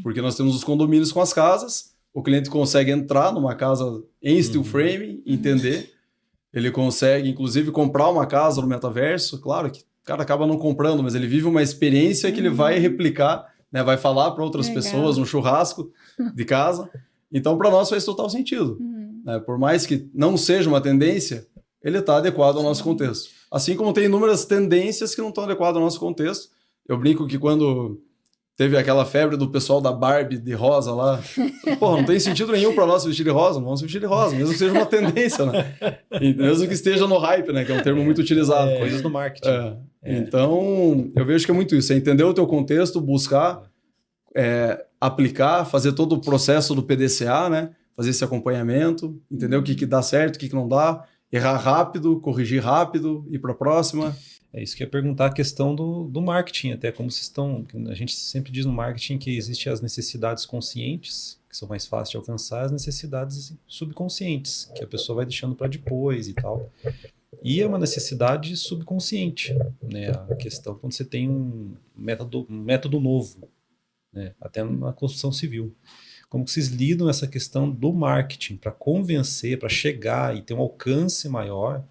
porque nós temos os condomínios com as casas, o cliente consegue entrar numa casa em steel frame, entender, ele consegue inclusive comprar uma casa no metaverso, claro que o cara acaba não comprando, mas ele vive uma experiência que ele vai replicar, né? Vai falar para outras pessoas, um churrasco de casa. Então, para nós faz total sentido. Né? Por mais que não seja uma tendência, ele está adequado ao nosso contexto. Assim como tem inúmeras tendências que não estão adequadas ao nosso contexto. Eu brinco que quando teve aquela febre do pessoal da Barbie de rosa lá, não tem sentido nenhum para nós vestir de rosa, não vamos vestir de rosa, mesmo que seja uma tendência, né? E mesmo que esteja no hype, né? Que é um termo muito utilizado. Coisas do marketing. Então, eu vejo que é muito isso, é entender o teu contexto, buscar, aplicar, fazer todo o processo do PDCA, né? Fazer esse acompanhamento, entender o que dá certo, o que não dá, errar rápido, corrigir rápido, ir para a próxima. É isso que eu ia perguntar, a questão do marketing, até como vocês estão... A gente sempre diz no marketing que existem as necessidades conscientes, que são mais fáceis de alcançar, as necessidades subconscientes, que a pessoa vai deixando para depois e tal. E é uma necessidade subconsciente, né? A questão quando você tem um método novo, né? Até na construção civil. Como que vocês lidam essa questão do marketing para convencer, para chegar e ter um alcance maior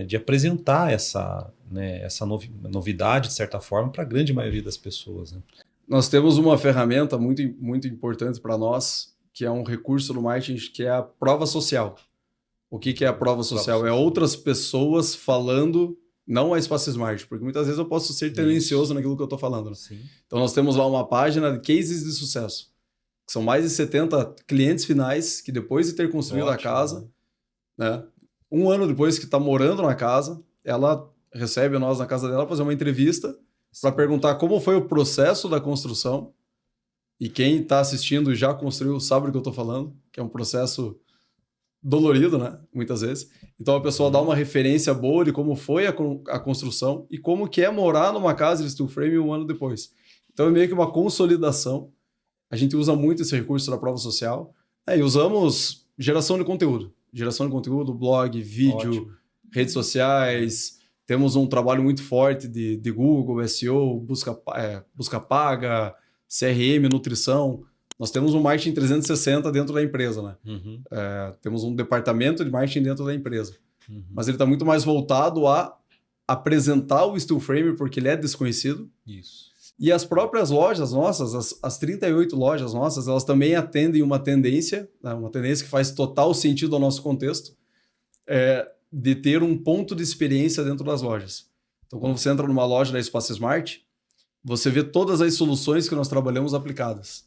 de apresentar essa novidade, de certa forma, para a grande maioria das pessoas, né? Nós temos uma ferramenta muito, muito importante para nós, que é um recurso no marketing, que é a prova social. O que é a prova social? É outras pessoas falando, não a Espaço Smart, porque muitas vezes eu posso ser tendencioso naquilo que eu estou falando. Né? Então nós temos lá uma página de cases de sucesso, que são mais de 70 clientes finais que depois de ter construído a casa, né, 1 ano depois que está morando na casa, ela recebe nós na casa dela para fazer uma entrevista para perguntar como foi o processo da construção. E quem está assistindo e já construiu sabe do que eu estou falando, que é um processo dolorido, né? Muitas vezes. Então a pessoa dá uma referência boa de como foi a construção e como que é morar numa casa de steel frame 1 ano depois. Então é meio que uma consolidação A gente usa muito esse recurso da prova social, e usamos geração de conteúdo. Geração de conteúdo, blog, vídeo, Ótimo. redes sociais. Temos um trabalho muito forte de Google, SEO, busca paga, CRM, nutrição. Nós temos um marketing 360 dentro da empresa, né? Uhum. Temos um departamento de marketing dentro da empresa. Uhum. Mas ele está muito mais voltado a apresentar o Steel Frame, porque ele é desconhecido. Isso. E as próprias lojas nossas, as 38 lojas nossas, elas também atendem uma tendência, né? Uma tendência que faz total sentido ao nosso contexto, de ter um ponto de experiência dentro das lojas. Então, quando você entra numa loja da Espaço Smart, você vê todas as soluções que nós trabalhamos aplicadas.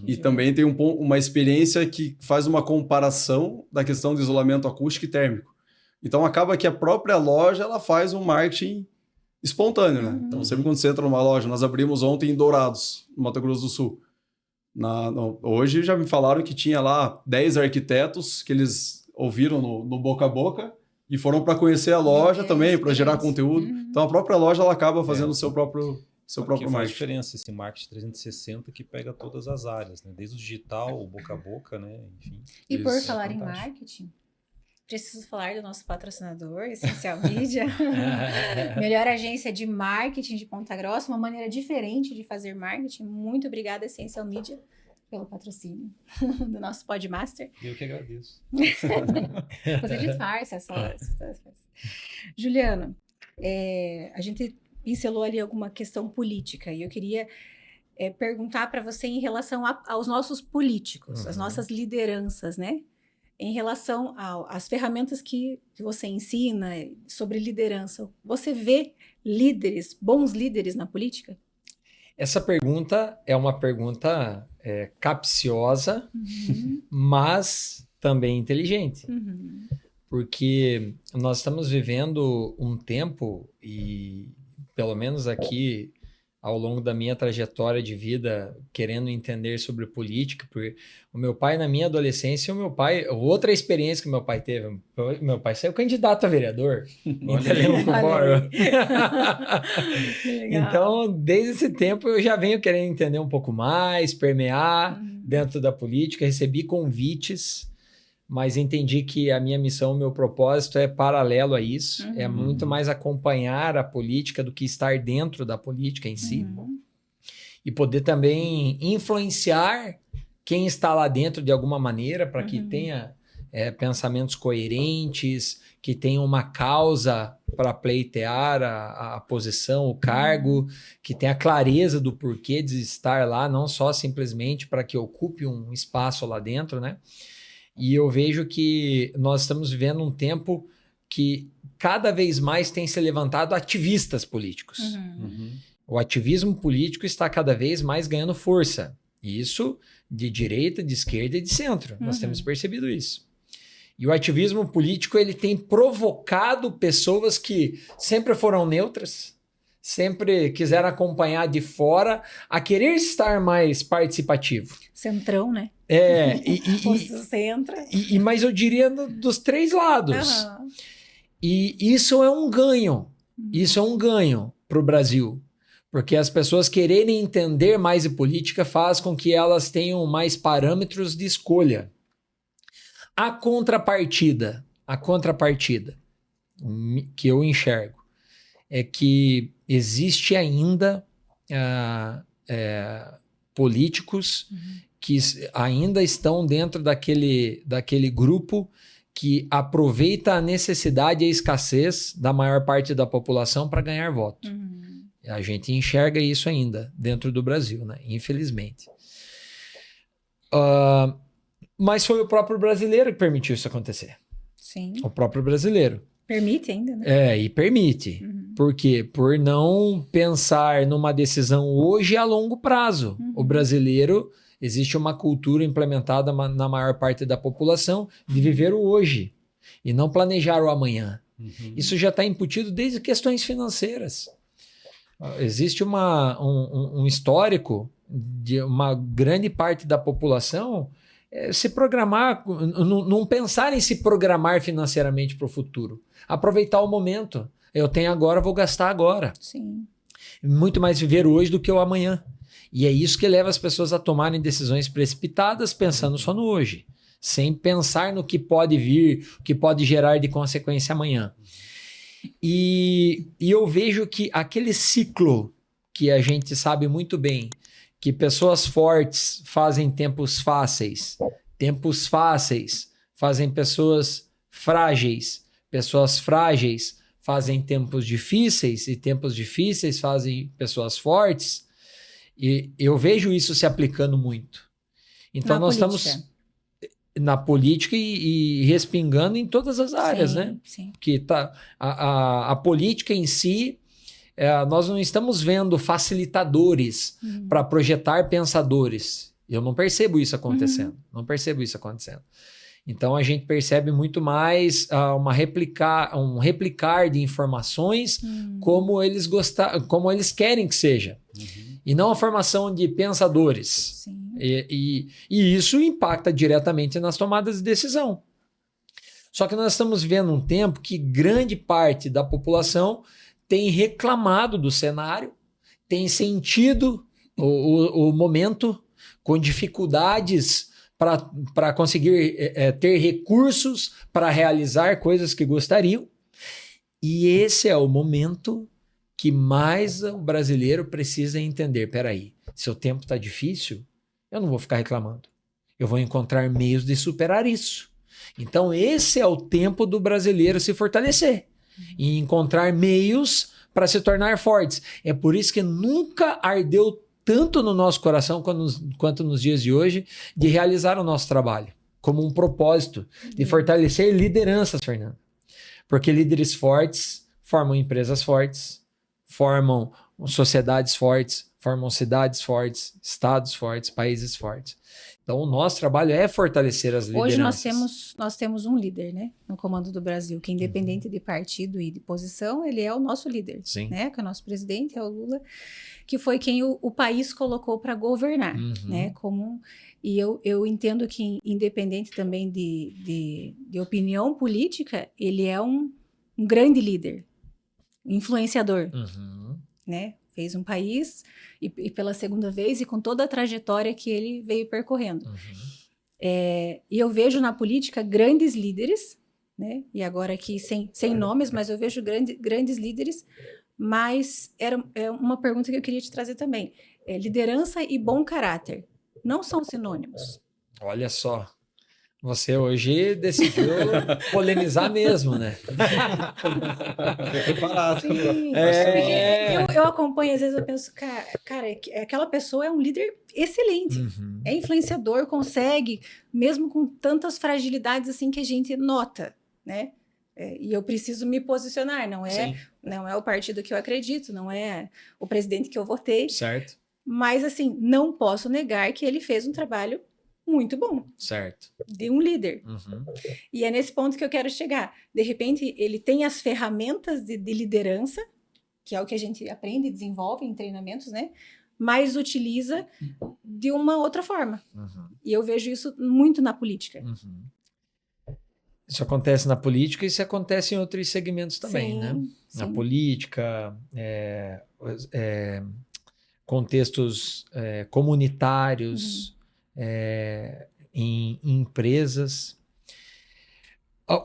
E também tem uma experiência que faz uma comparação da questão de isolamento acústico e térmico. Então, acaba que a própria loja ela faz um marketing espontâneo, né? Então, sempre quando você entra numa loja, nós abrimos ontem em Dourados, no Mato Grosso do Sul. Hoje já me falaram que tinha lá 10 arquitetos que eles ouviram no boca a boca e foram para conhecer a loja também, para gerar conteúdo. Então, a própria loja ela acaba fazendo o seu próprio faz marketing. diferença esse marketing 360 que pega todas as áreas, né? Desde o digital, o boca a boca, né? Enfim. E por Isso, falar em fantástico. marketing, preciso falar do nosso patrocinador, Essencial Media, melhor agência de marketing de Ponta Grossa, uma maneira diferente de fazer marketing. Muito obrigada, Essencial Media, pelo patrocínio do nosso Podmaster. Eu que agradeço. Você disfarça essa. Juliano, a gente pincelou ali alguma questão política e eu queria perguntar para você em relação aos nossos políticos, as nossas lideranças, né? Em relação às ferramentas que você ensina sobre liderança. Você vê bons líderes na política? Essa pergunta é uma pergunta capciosa, mas também inteligente. Porque nós estamos vivendo um tempo, e pelo menos aqui, ao longo da minha trajetória de vida, querendo entender sobre política, porque o meu pai, na minha adolescência, outra experiência que meu pai teve, meu pai saiu candidato a vereador. Então, desde esse tempo, eu já venho querendo entender um pouco mais, permear dentro da política, recebi convites, mas entendi que a minha missão, o meu propósito é paralelo a isso, é muito mais acompanhar a política do que estar dentro da política em si. E poder também influenciar quem está lá dentro de alguma maneira para que tenha pensamentos coerentes, que tenha uma causa para pleitear a posição, o cargo, que tenha clareza do porquê de estar lá, não só simplesmente para que ocupe um espaço lá dentro, né? E eu vejo que nós estamos vivendo um tempo que cada vez mais tem se levantado ativistas políticos. O ativismo político está cada vez mais ganhando força. Isso de direita, de esquerda e de centro. Nós temos percebido isso. E o ativismo político ele tem provocado pessoas que sempre foram neutras, sempre quiseram acompanhar de fora, a querer estar mais participativo. Centrão, né? Você entra. Mas eu diria dos três lados. E isso é um ganho. Isso é um ganho para o Brasil. Porque as pessoas quererem entender mais de política faz com que elas tenham mais parâmetros de escolha. A contrapartida que eu enxergo é que existe ainda políticos que ainda estão dentro daquele grupo que aproveita a necessidade e a escassez da maior parte da população para ganhar voto. A gente enxerga isso ainda dentro do Brasil, né? Infelizmente. Mas foi o próprio brasileiro que permitiu isso acontecer. Sim. O próprio brasileiro. Permite ainda, né? E permite. Por quê? Por não pensar numa decisão hoje a longo prazo. O brasileiro, existe uma cultura implementada na maior parte da população de viver o hoje e não planejar o amanhã. Isso já está incutido desde questões financeiras. Existe um histórico de uma grande parte da população se programar, não pensar em se programar financeiramente para o futuro. Aproveitar o momento. Eu tenho agora, vou gastar agora. Sim. Muito mais viver hoje do que o amanhã. E é isso que leva as pessoas a tomarem decisões precipitadas pensando só no hoje, sem pensar no que pode vir, o que pode gerar de consequência amanhã. E eu vejo que aquele ciclo que a gente sabe muito bem, que pessoas fortes fazem tempos fáceis fazem pessoas frágeis fazem tempos difíceis e tempos difíceis fazem pessoas fortes. E eu vejo isso se aplicando muito. Então nós estamos na política e respingando em todas as áreas, né? Sim. Que tá, a política em si, nós não estamos vendo facilitadores para projetar pensadores. Eu não percebo isso acontecendo. Não percebo isso acontecendo. Então a gente percebe muito mais um replicar de informações como eles querem que seja. E não a formação de pensadores. Sim. E isso impacta diretamente nas tomadas de decisão. Só que nós estamos vendo um tempo que grande parte da população tem reclamado do cenário, tem sentido o momento com dificuldades para conseguir ter recursos para realizar coisas que gostariam. E esse é o momento que mais o brasileiro precisa entender. Peraí, se o tempo está difícil, eu não vou ficar reclamando. Eu vou encontrar meios de superar isso. Então esse é o tempo do brasileiro se fortalecer e encontrar meios para se tornar fortes. É por isso que nunca ardeu tanto no nosso coração quanto nos dias de hoje de realizar o nosso trabalho como um propósito de fortalecer lideranças, Fernando. Porque líderes fortes formam empresas fortes, formam sociedades fortes, formam cidades fortes, estados fortes, países fortes. Então, o nosso trabalho é fortalecer as lideranças. Hoje nós temos um líder, né, no comando do Brasil, que independente de partido e de posição, ele é o nosso líder. Sim. Né, que é o nosso presidente, é o Lula, que foi quem o país colocou para governar. Né, e eu entendo que, independente também de opinião política, ele é um grande líder, influenciador. Né? Fez um país e pela segunda vez e com toda a trajetória que ele veio percorrendo. E eu vejo na política grandes líderes, né? E agora aqui sem nomes, mas eu vejo grandes líderes, mas é uma pergunta que eu queria te trazer também. Liderança e bom caráter não são sinônimos. Olha só. Você hoje decidiu polemizar mesmo, né? Preparado. Sim, eu acompanho, às vezes eu penso, cara, aquela pessoa é um líder excelente, é influenciador, consegue, mesmo com tantas fragilidades assim que a gente nota, né? E eu preciso me posicionar, não é o partido que eu acredito, não é o presidente que eu votei. Certo. Mas, assim, não posso negar que ele fez um trabalho muito bom. Certo. De um líder. E é nesse ponto que eu quero chegar. De repente, ele tem as ferramentas de liderança, que é o que a gente aprende e desenvolve em treinamentos, né? Mas utiliza de uma outra forma. E eu vejo isso muito na política. Isso acontece na política e isso acontece em outros segmentos também, né? Na política, contextos comunitários, em empresas.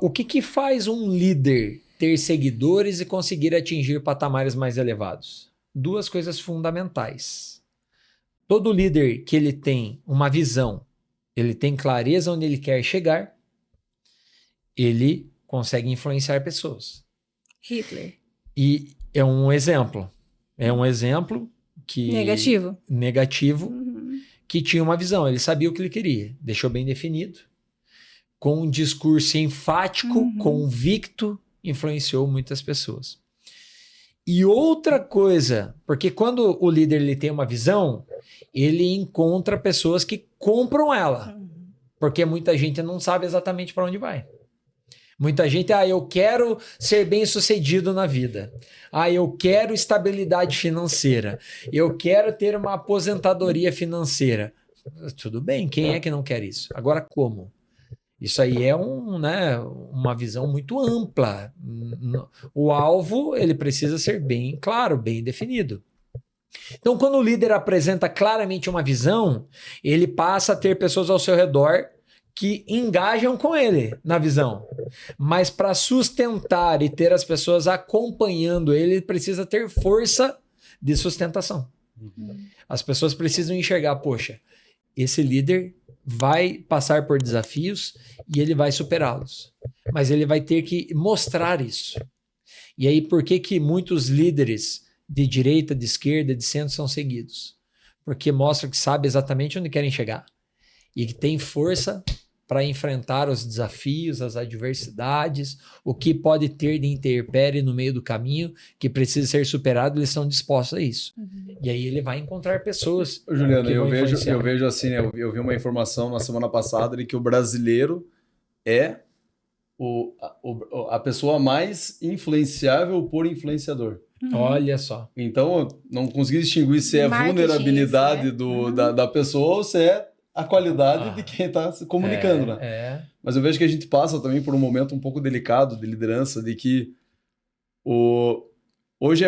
O que faz um líder ter seguidores e conseguir atingir patamares mais elevados? Duas coisas fundamentais. Todo líder que ele tem uma visão, ele tem clareza onde ele quer chegar, ele consegue influenciar pessoas. Hitler. E é um exemplo. É um exemplo que... Negativo. Que tinha uma visão, ele sabia o que ele queria, deixou bem definido, com um discurso enfático, convicto, influenciou muitas pessoas. E outra coisa, porque quando o líder ele tem uma visão, ele encontra pessoas que compram ela, porque muita gente não sabe exatamente para onde vai. Muita gente, eu quero ser bem-sucedido na vida. Eu quero estabilidade financeira. Eu quero ter uma aposentadoria financeira. Tudo bem, quem é que não quer isso? Agora, como? Isso aí é uma visão muito ampla. O alvo, ele precisa ser bem claro, bem definido. Então, quando o líder apresenta claramente uma visão, ele passa a ter pessoas ao seu redor que engajam com ele na visão. Mas para sustentar e ter as pessoas acompanhando ele precisa ter força de sustentação. As pessoas precisam enxergar, poxa, esse líder vai passar por desafios e ele vai superá-los. Mas ele vai ter que mostrar isso. E aí, por que muitos líderes de direita, de esquerda, de centro são seguidos? Porque mostram que sabe exatamente onde querem chegar e que tem força para enfrentar os desafios, as adversidades, o que pode ter de intempérie no meio do caminho que precisa ser superado, eles estão dispostos a isso. E aí ele vai encontrar pessoas. Juliano, que vão influenciar. eu vejo assim, né? Eu vi uma informação na semana passada de que o brasileiro é a pessoa mais influenciável por influenciador. Olha só. Então, eu não consegui distinguir se é Marketing, vulnerabilidade né? da pessoa ou se é a qualidade de quem está se comunicando, né? Mas eu vejo que a gente passa também por um momento um pouco delicado de liderança, de que hoje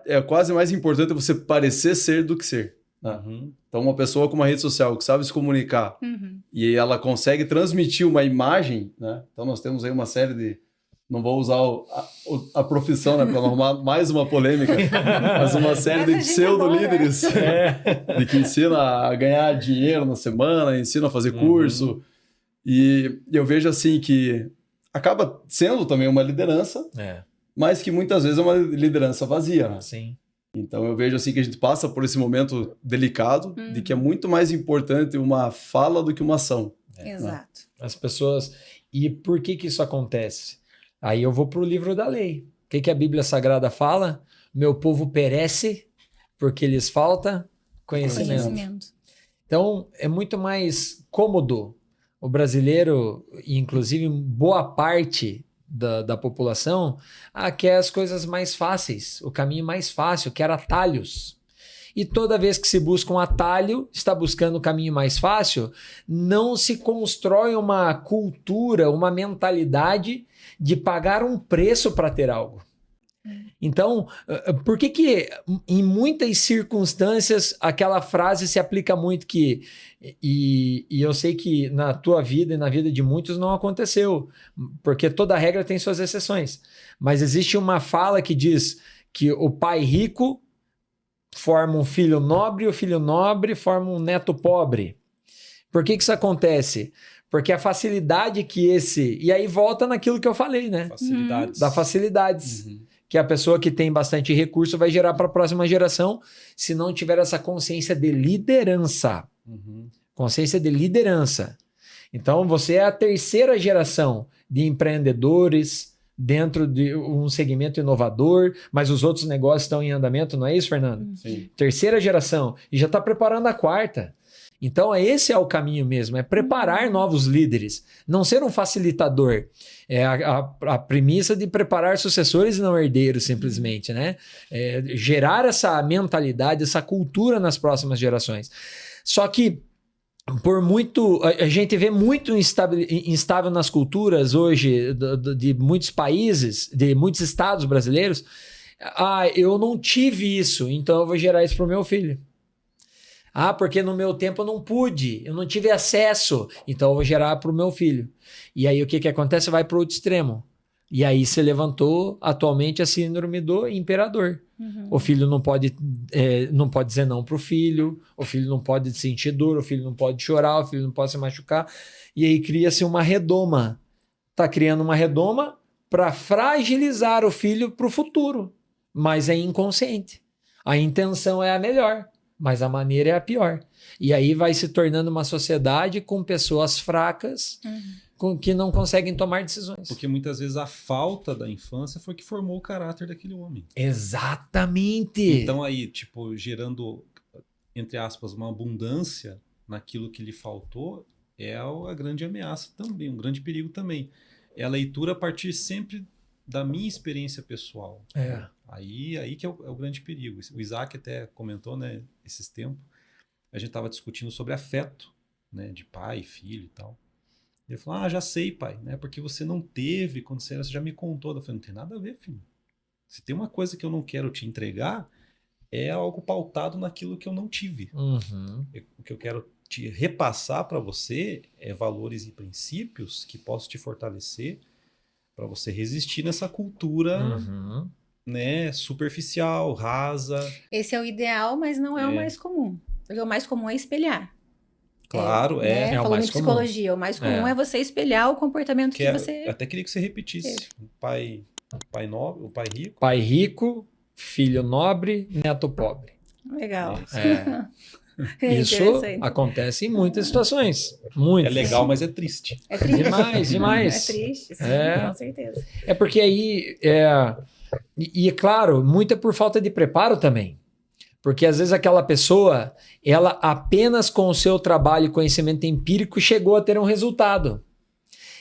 é quase mais importante você parecer ser do que ser. Né? Então, uma pessoa com uma rede social que sabe se comunicar e ela consegue transmitir uma imagem, né? Então, nós temos aí uma série de... Não vou usar a profissão, né, para não arrumar mais uma polêmica, mas uma série de pseudo-líderes de que ensina a ganhar dinheiro na semana, ensina a fazer curso. E eu vejo assim que acaba sendo também uma liderança, mas que muitas vezes é uma liderança vazia. Né? Sim. Então eu vejo assim que a gente passa por esse momento delicado de que é muito mais importante uma fala do que uma ação. Exato. As pessoas... E por que isso acontece? Aí eu vou para o livro da lei. O que a Bíblia Sagrada fala? Meu povo perece porque lhes falta conhecimento. Então, é muito mais cômodo o brasileiro, e inclusive boa parte da população, quer as coisas mais fáceis, o caminho mais fácil, quer atalhos. E toda vez que se busca um atalho, está buscando o caminho mais fácil, não se constrói uma cultura, uma mentalidade de pagar um preço para ter algo. Então, por que em muitas circunstâncias aquela frase se aplica muito e eu sei que na tua vida e na vida de muitos não aconteceu, porque toda regra tem suas exceções, mas existe uma fala que diz que o pai rico forma um filho nobre e o filho nobre forma um neto pobre. Por que isso acontece? Porque a facilidade que e aí volta naquilo que eu falei, né? Facilidades. Da facilidades. Que a pessoa que tem bastante recurso vai gerar para a próxima geração, se não tiver essa consciência de liderança. Consciência de liderança. Então, você é a terceira geração de empreendedores dentro de um segmento inovador, mas os outros negócios estão em andamento, não é isso, Fernando? Sim. Terceira geração. E já está preparando a quarta. Então, esse é o caminho mesmo, é preparar novos líderes, não ser um facilitador. É a premissa de preparar sucessores e não herdeiros, simplesmente, né? Gerar essa mentalidade, essa cultura nas próximas gerações. Só que, a gente vê muito instável nas culturas hoje de muitos países, de muitos estados brasileiros. Eu não tive isso, então eu vou gerar isso para o meu filho. Porque no meu tempo eu não pude, eu não tive acesso, então eu vou gerar para o meu filho. E aí o que acontece? Vai para o outro extremo. E aí se levantou atualmente a síndrome do imperador. O filho não pode dizer não para o filho não pode sentir dor, o filho não pode chorar, o filho não pode se machucar. E aí cria-se uma redoma. Está criando uma redoma para fragilizar o filho para o futuro, mas é inconsciente. A intenção é a melhor, mas a maneira é a pior. E aí vai se tornando uma sociedade com pessoas fracas, que não conseguem tomar decisões. Porque muitas vezes a falta da infância foi que formou o caráter daquele homem. Exatamente! Então aí, gerando, entre aspas, uma abundância naquilo que lhe faltou, é a grande ameaça também, um grande perigo também. É a leitura a partir sempre da minha experiência pessoal. Aí que é o grande perigo. O Isaac até comentou, né, esses tempos, a gente estava discutindo sobre afeto, né, de pai, filho e tal. Ele falou, já sei, pai, né, porque você não teve, quando você já me contou. Eu falei, não tem nada a ver, filho. Se tem uma coisa que eu não quero te entregar, é algo pautado naquilo que eu não tive. O que eu quero te repassar para você é valores e princípios que possam te fortalecer para você resistir nessa cultura né, superficial, rasa. Esse é o ideal, mas não é o mais comum. Porque o mais comum é espelhar. Claro, Né? É o Falando mais em psicologia, o mais comum é você espelhar o comportamento que você... Eu até queria que você repetisse. O pai nobre, o pai rico. Pai rico, filho nobre, neto pobre. Legal. Isso acontece em muitas situações. Muitas. É legal, mas é triste. É triste. Demais, demais. É triste, sim, com certeza. É porque aí... E é claro, muito é por falta de preparo também. Porque às vezes aquela pessoa, ela apenas com o seu trabalho e conhecimento empírico chegou a ter um resultado.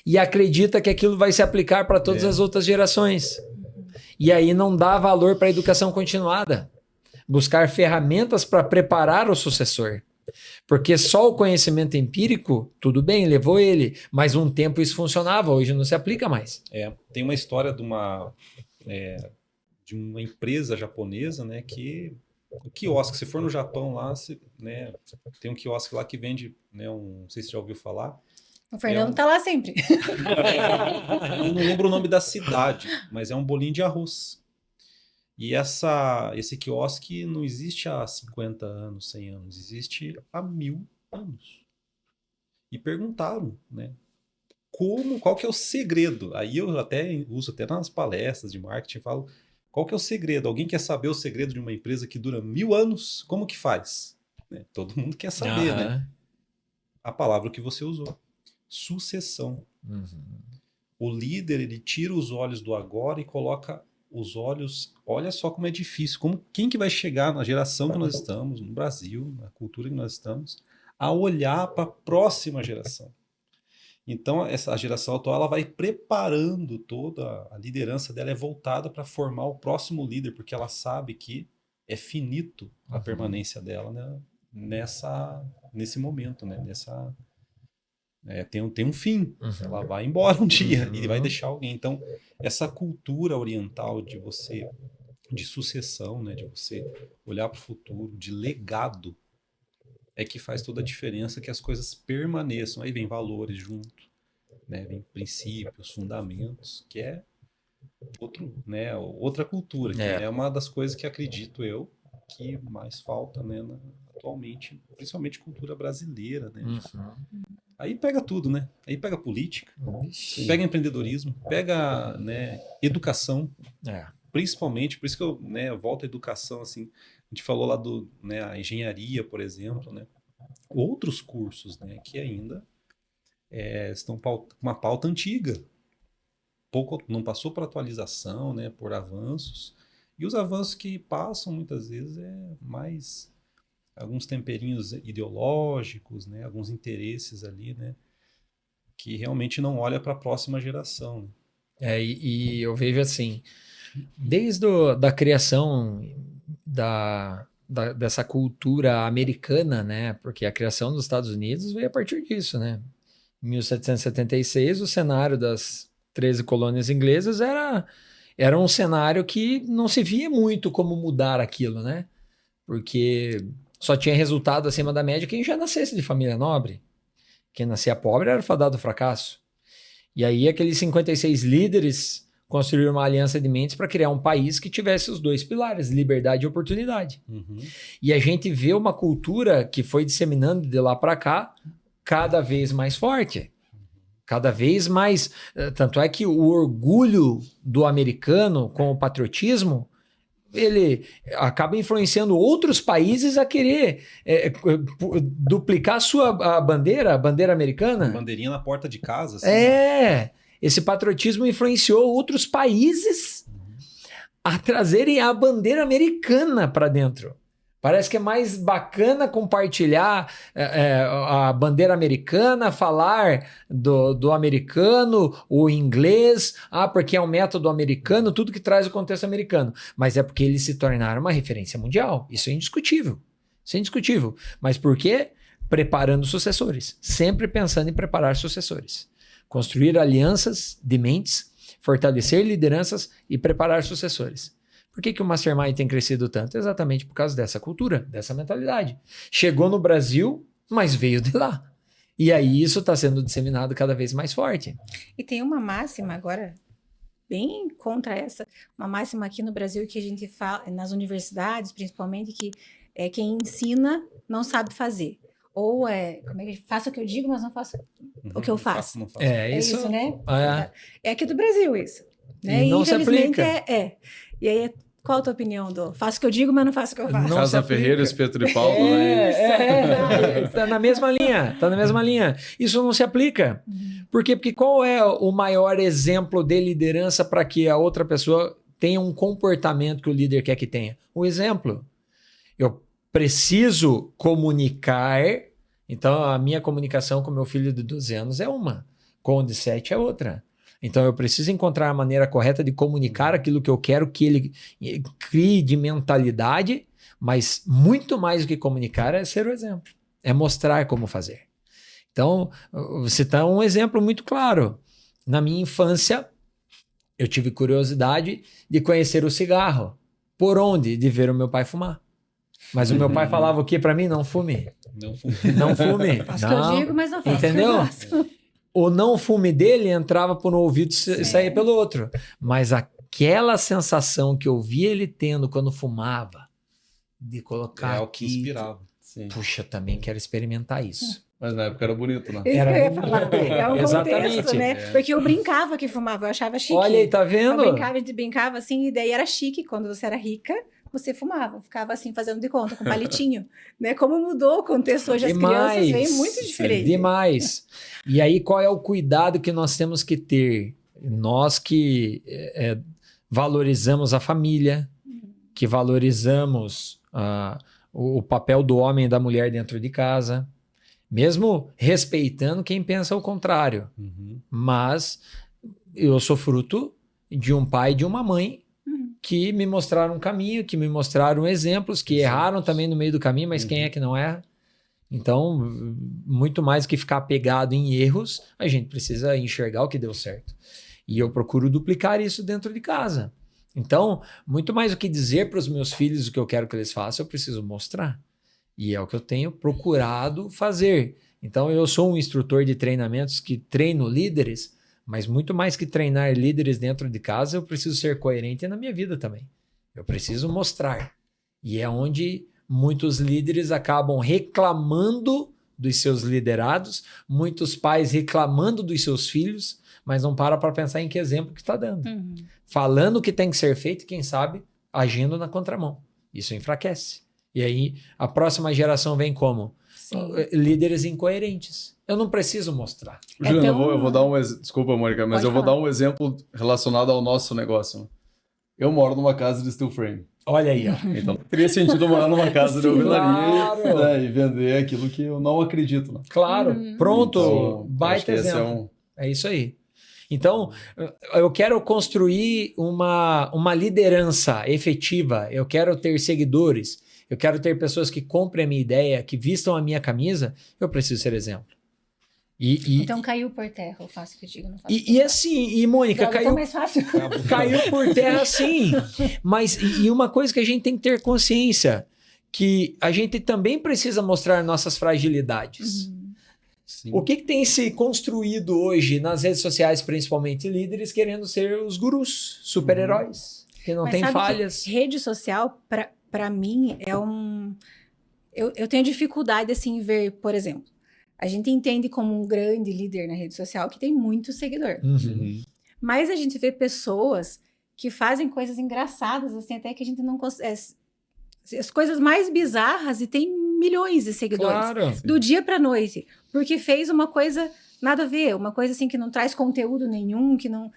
E acredita que aquilo vai se aplicar para todas as outras gerações. E aí não dá valor para a educação continuada. Buscar ferramentas para preparar o sucessor. Porque só o conhecimento empírico, tudo bem, levou ele. Mas um tempo isso funcionava, hoje não se aplica mais. Tem uma história de uma empresa japonesa, né, que o quiosque, se for no Japão lá, né, tem um quiosque lá que vende, né, não sei se você já ouviu falar. O Fernando tá lá sempre. Eu não lembro o nome da cidade, mas é um bolinho de arroz. E esse quiosque não existe há 50 anos, 100 anos, existe há 1000 anos. E perguntaram, né, qual que é o segredo? Aí eu uso até nas palestras de marketing, falo, qual que é o segredo? Alguém quer saber o segredo de uma empresa que dura 1000 anos? Como que faz? Né? Todo mundo quer saber, né? A palavra que você usou. Sucessão. O líder, ele tira os olhos do agora e coloca os olhos... Olha só como é difícil. Quem que vai chegar na geração que nós estamos, no Brasil, na cultura que nós estamos, a olhar para a próxima geração? Então, a geração atual ela vai preparando toda a liderança dela, é voltada para formar o próximo líder, porque ela sabe que é finito a permanência dela, né, nesse momento, né, tem um fim. Ela vai embora um dia e vai deixar alguém. Então, essa cultura oriental de sucessão, né, de você olhar para o futuro, de legado, é que faz toda a diferença, que as coisas permaneçam. Aí vem valores junto, né? Vem princípios, fundamentos, que é outra cultura. Que é uma das coisas que acredito eu que mais falta, né, atualmente, principalmente cultura brasileira. Né? Aí pega tudo, né? Aí pega política, pega empreendedorismo, pega, né, educação, principalmente, por isso que eu volto à educação, assim. A gente falou lá a engenharia, por exemplo, né? Outros cursos, né, que ainda estão com uma pauta antiga. Não passou por atualização, né, por avanços. E os avanços que passam, muitas vezes, mais alguns temperinhos ideológicos, né, alguns interesses ali, né, que realmente não olha para a próxima geração. E eu vejo assim, desde a criação dessa cultura americana, né? Porque a criação dos Estados Unidos veio a partir disso, né? Em 1776, o cenário das 13 colônias inglesas era um cenário que não se via muito como mudar aquilo, né? Porque só tinha resultado acima da média quem já nascesse de família nobre. Quem nascia pobre era fadado ao fracasso. E aí aqueles 56 líderes construíram uma aliança de mentes para criar um país que tivesse os dois pilares, liberdade e oportunidade. E a gente vê uma cultura que foi disseminando de lá para cá cada vez mais forte. Cada vez mais... Tanto é que o orgulho do americano com o patriotismo, ele acaba influenciando outros países a querer duplicar a bandeira americana. Bandeirinha na porta de casa. Assim, Esse patriotismo influenciou outros países a trazerem a bandeira americana para dentro. Parece que é mais bacana compartilhar a bandeira americana, falar do americano, o inglês, porque é um método americano, tudo que traz o contexto americano. Mas é porque eles se tornaram uma referência mundial. Isso é indiscutível. Mas por quê? Preparando sucessores. Sempre pensando em preparar sucessores. Construir alianças de mentes, fortalecer lideranças e preparar sucessores. Por que o Mastermind tem crescido tanto? Exatamente por causa dessa cultura, dessa mentalidade. Chegou no Brasil, mas veio de lá. E aí isso está sendo disseminado cada vez mais forte. E tem uma máxima agora, bem contra essa, uma máxima aqui no Brasil que a gente fala, nas universidades principalmente, que é quem ensina não sabe fazer. Ou como é que faço o que eu digo, mas não faço o que eu faço. Não faço. É isso, né? É. É aqui do Brasil isso. Né? E não se infelizmente aplica. E aí, qual a tua opinião do faço o que eu digo, mas não faço o que eu faço? Não Casa se aplica. Ferreira, Espeto de Pau, né? Tá na mesma linha, tá na mesma linha. Isso não se aplica. Por quê? Porque qual é o maior exemplo de liderança para que a outra pessoa tenha um comportamento que o líder quer que tenha? O exemplo. Eu preciso comunicar, então a minha comunicação com meu filho de 12 anos é uma, com o de 7 é outra. Então eu preciso encontrar a maneira correta de comunicar aquilo que eu quero que ele crie de mentalidade, mas muito mais do que comunicar é ser o exemplo, é mostrar como fazer. Então, vou citar um exemplo muito claro. Na minha infância, eu tive curiosidade de conhecer o cigarro. Por onde? De ver o meu pai fumar. Mas o meu pai falava o que para mim? Não fume. Não fume. Faço o que eu digo, mas não faço Entendeu? o que eu faço. O não fume dele entrava por um ouvido e saía pelo outro. Mas aquela sensação que eu via ele tendo quando fumava, de colocar o que aqui, inspirava. Sim. puxa, também quero experimentar isso. Mas na época era bonito, né? Isso que eu Era ia falar. É um exatamente. contexto, né? Porque eu brincava que fumava, eu achava chique. Olha aí, tá Eu vendo? brincava assim, e daí era chique. Quando você era rica, você fumava. Ficava assim, fazendo de conta, com palitinho. Né? Como mudou o contexto hoje, as crianças veem muito diferente. Demais. E aí, qual é o cuidado que nós temos que ter? Nós que valorizamos a família, que valorizamos o papel do homem e da mulher dentro de casa, mesmo respeitando quem pensa o contrário. Mas eu sou fruto de um pai e de uma mãe que me mostraram um caminho, que me mostraram exemplos, que erraram também no meio do caminho, mas quem é que não erra? Então, muito mais que ficar apegado em erros, a gente precisa enxergar o que deu certo. E eu procuro duplicar isso dentro de casa. Então, muito mais do que dizer para os meus filhos o que eu quero que eles façam, eu preciso mostrar. E é o que eu tenho procurado fazer. Então, eu sou um instrutor de treinamentos que treino líderes, mas muito mais que treinar líderes dentro de casa, eu preciso ser coerente na minha vida também. Eu preciso mostrar. E é onde muitos líderes acabam reclamando dos seus liderados, muitos pais reclamando dos seus filhos, mas não para pensar em que exemplo que está dando. Falando o que tem que ser feito, quem sabe, agindo na contramão. Isso enfraquece. E aí, a próxima geração vem como? Líderes incoerentes. Eu não preciso mostrar. Juliana, eu vou dar um exemplo. Desculpa, Mônica, mas Pode eu vou falar. dar um exemplo relacionado ao nosso negócio. Eu moro numa casa de steel frame. Olha aí, ó. Então, teria sentido morar numa casa de alvenaria Claro. e vender aquilo que eu não acredito. Né? Claro, pronto, Então, acho baita que esse exemplo. É isso aí. Então, eu quero construir uma liderança efetiva, eu quero ter seguidores, eu quero ter pessoas que comprem a minha ideia, que vistam a minha camisa, eu preciso ser exemplo. Então caiu por terra, eu faço o que eu digo, não faço o que eu E faço. assim, e Mônica, Droga, tá mais fácil. caiu por terra sim. Mas e uma coisa que a gente tem que ter consciência, que a gente também precisa mostrar nossas fragilidades. Sim. O que tem se construído hoje nas redes sociais, principalmente líderes, querendo ser os gurus, super-heróis, que não Mas tem sabe que falhas. rede social, para mim, é eu tenho dificuldade, assim, em ver, por exemplo, a gente entende como um grande líder na rede social que tem muito seguidor. Mas a gente vê pessoas que fazem coisas engraçadas, assim, até que a gente não consegue... As coisas mais bizarras e tem milhões de seguidores. Claro. Do dia pra noite. Porque fez uma coisa nada a ver, uma coisa assim que não traz conteúdo nenhum, que não...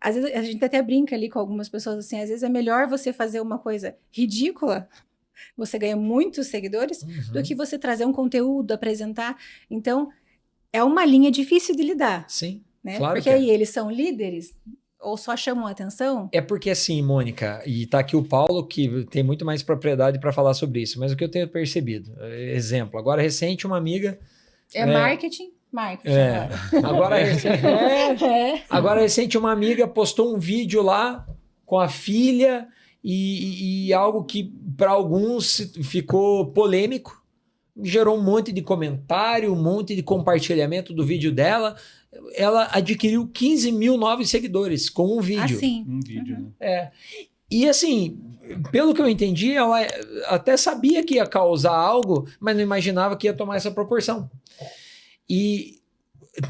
Às vezes a gente até brinca ali com algumas pessoas assim, às vezes é melhor você fazer uma coisa ridícula, você ganha muitos seguidores, do que você trazer um conteúdo, apresentar. Então, é uma linha difícil de lidar, Sim, né? claro Porque que é. aí eles são líderes ou só chamam a atenção. É porque assim, Mônica, e tá aqui o Paulo, que tem muito mais propriedade para falar sobre isso, mas o que eu tenho percebido, exemplo, agora recente uma amiga... Marketing. Agora recente uma amiga postou um vídeo lá com a filha e algo que para alguns ficou polêmico, gerou um monte de comentário, um monte de compartilhamento do vídeo dela. Ela adquiriu 15 mil novos seguidores com um vídeo. Assim. Um vídeo, né? É. E assim, pelo que eu entendi, ela até sabia que ia causar algo, mas não imaginava que ia tomar essa proporção. E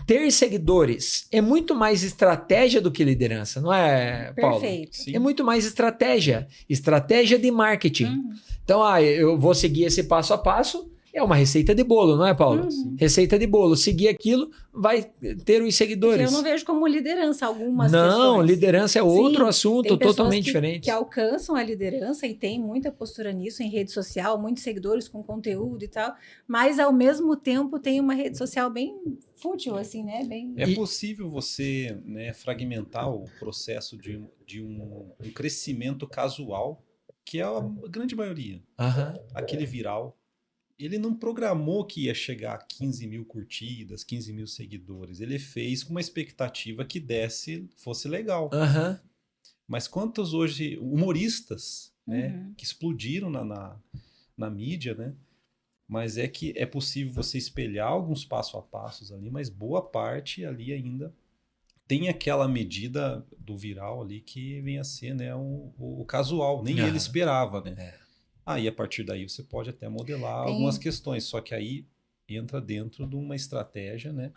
ter seguidores é muito mais estratégia do que liderança, não é, Paulo? Perfeito. Sim. É muito mais estratégia de marketing. Uhum. Então, eu vou seguir esse passo a passo, é uma receita de bolo, não é, Paulo? Uhum. Receita de bolo. Seguir aquilo, vai ter os Porque seguidores. eu não vejo como liderança algumas Não, questões. liderança é outro Sim, assunto tem pessoas totalmente que, diferente. que alcançam a liderança e tem muita postura nisso em rede social, muitos seguidores com conteúdo e tal, mas ao mesmo tempo tem uma rede social bem fútil, assim, né? Bem... É possível você, né, fragmentar o processo de um crescimento casual, que é a grande maioria. Aham. Aquele viral. Ele não programou que ia chegar a 15 mil curtidas, 15 mil seguidores. Ele fez com uma expectativa que fosse legal. Aham. Mas quantos hoje humoristas, né, Uhum. que explodiram na mídia, né? Mas é que é possível você espelhar alguns passo a passos ali, mas boa parte ali ainda tem aquela medida do viral ali que vem a ser, né, o casual. Nem ele esperava, né? É. Aí, a partir daí, você pode até modelar algumas questões, só que aí entra dentro de uma estratégia, né?